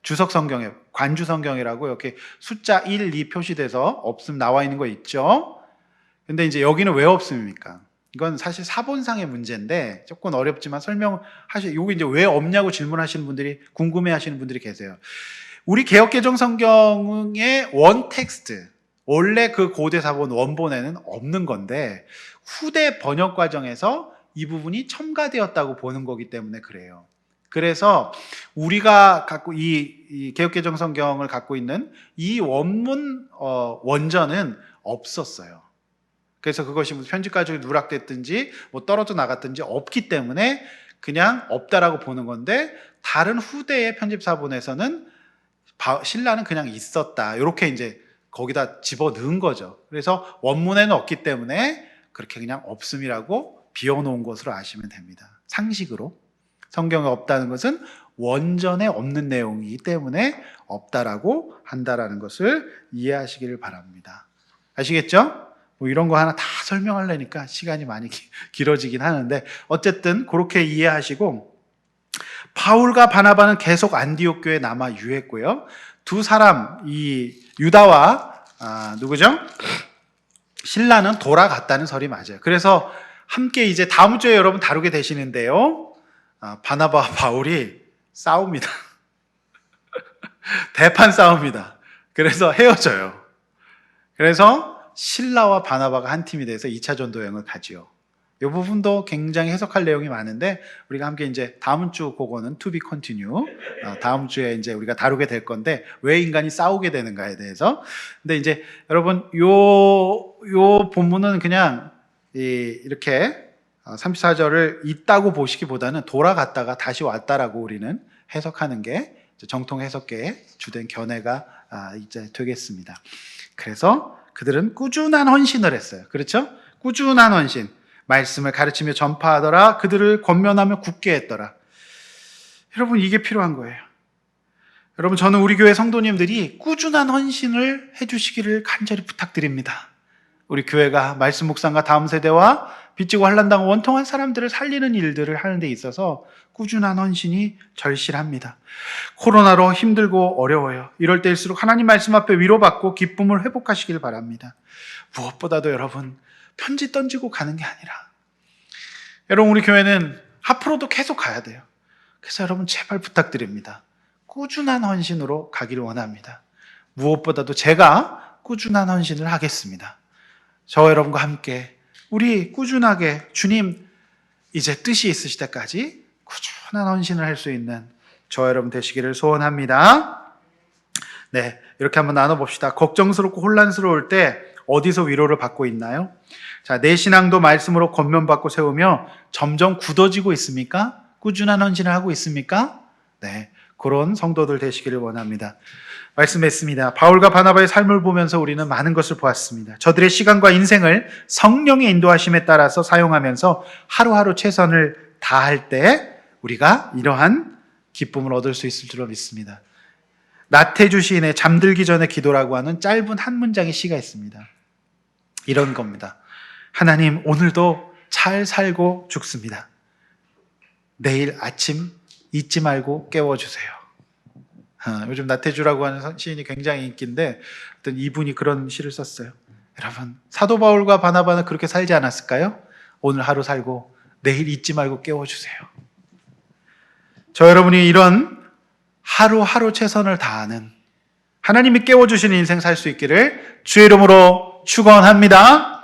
주석 성경에 관주 성경이라고 이렇게 숫자 1, 2 표시돼서 없음 나와 있는 거 있죠. 근데 이제 여기는 왜 없음입니까? 이건 사실 사본상의 문제인데 조금 어렵지만 요거 이제 왜 없냐고 질문하시는 분들이 궁금해하시는 분들이 계세요. 우리 개역개정 성경의 원 텍스트, 원래 그 고대 사본 원본에는 없는 건데 후대 번역 과정에서 이 부분이 첨가되었다고 보는 거기 때문에 그래요. 그래서 우리가 갖고 이 개역개정 성경을 갖고 있는 이 원문 원전은 없었어요. 그래서 그것이 무슨 편집 과정이 누락됐든지 뭐 떨어져 나갔든지 없기 때문에 그냥 없다라고 보는 건데 다른 후대의 편집사본에서는 신라는 그냥 있었다. 이렇게 이제 거기다 집어 넣은 거죠. 그래서 원문에는 없기 때문에 그렇게 그냥 없음이라고 비워놓은 것으로 아시면 됩니다. 상식으로. 성경에 없다는 것은 원전에 없는 내용이기 때문에 없다라고 한다라는 것을 이해하시기를 바랍니다. 아시겠죠? 뭐 이런 거 하나 다 설명하려니까 시간이 많이 길어지긴 하는데 어쨌든 그렇게 이해하시고 바울과 바나바는 계속 안디옥 교회에 남아 유했고요. 두 사람 이 유다와 누구죠? 신라는 돌아갔다는 설이 맞아요. 그래서 함께 이제 다음 주에 여러분 다루게 되시는데요. 바나바와 바울이 싸웁니다. 대판 싸웁니다. 그래서 헤어져요. 그래서 신라와 바나바가 한 팀이 돼서 2차 전도 여행을 가지요. 이 부분도 굉장히 해석할 내용이 많은데 우리가 함께 이제 다음 주 그거는 to be continue. 다음 주에 이제 우리가 다루게 될 건데 왜 인간이 싸우게 되는가에 대해서. 근데 이제 여러분 요 본문은 그냥 이렇게 34절을 있다고 보시기보다는 돌아갔다가 다시 왔다라고 우리는 해석하는 게 정통 해석계의 주된 견해가 이제 되겠습니다. 그래서 그들은 꾸준한 헌신을 했어요. 그렇죠? 꾸준한 헌신. 말씀을 가르치며 전파하더라. 그들을 권면하며 굳게 했더라. 여러분 이게 필요한 거예요. 여러분 저는 우리 교회 성도님들이 꾸준한 헌신을 해주시기를 간절히 부탁드립니다. 우리 교회가 말씀 묵상과 다음 세대와 빚지고 환난당하고 원통한 사람들을 살리는 일들을 하는 데 있어서 꾸준한 헌신이 절실합니다. 코로나로 힘들고 어려워요. 이럴 때일수록 하나님 말씀 앞에 위로받고 기쁨을 회복하시길 바랍니다. 무엇보다도 여러분 편지 던지고 가는 게 아니라 여러분 우리 교회는 앞으로도 계속 가야 돼요. 그래서 여러분 제발 부탁드립니다. 꾸준한 헌신으로 가기를 원합니다. 무엇보다도 제가 꾸준한 헌신을 하겠습니다. 저와 여러분과 함께 우리 꾸준하게 주님 이제 뜻이 있으실 때까지 꾸준한 헌신을 할 수 있는 저와 여러분 되시기를 소원합니다. 네, 이렇게 한번 나눠봅시다. 걱정스럽고 혼란스러울 때 어디서 위로를 받고 있나요? 자, 내 신앙도 말씀으로 권면받고 세우며 점점 굳어지고 있습니까? 꾸준한 헌신을 하고 있습니까? 네, 그런 성도들 되시기를 원합니다. 말씀했습니다. 바울과 바나바의 삶을 보면서 우리는 많은 것을 보았습니다. 저들의 시간과 인생을 성령의 인도하심에 따라서 사용하면서 하루하루 최선을 다할 때 우리가 이러한 기쁨을 얻을 수 있을 줄로 믿습니다. 나태주 시인의 잠들기 전에 기도라고 하는 짧은 한 문장의 시가 있습니다. 이런 겁니다. 하나님, 오늘도 잘 살고 죽습니다. 내일 아침 잊지 말고 깨워주세요. 요즘 나태주라고 하는 시인이 굉장히 인기인데 어떤 이분이 그런 시를 썼어요. 여러분, 사도 바울과 바나바는 그렇게 살지 않았을까요? 오늘 하루 살고 내일 잊지 말고 깨워주세요. 저 여러분이 이런 하루하루 최선을 다하는 하나님이 깨워주시는 인생 살 수 있기를 주의 이름으로 축원합니다.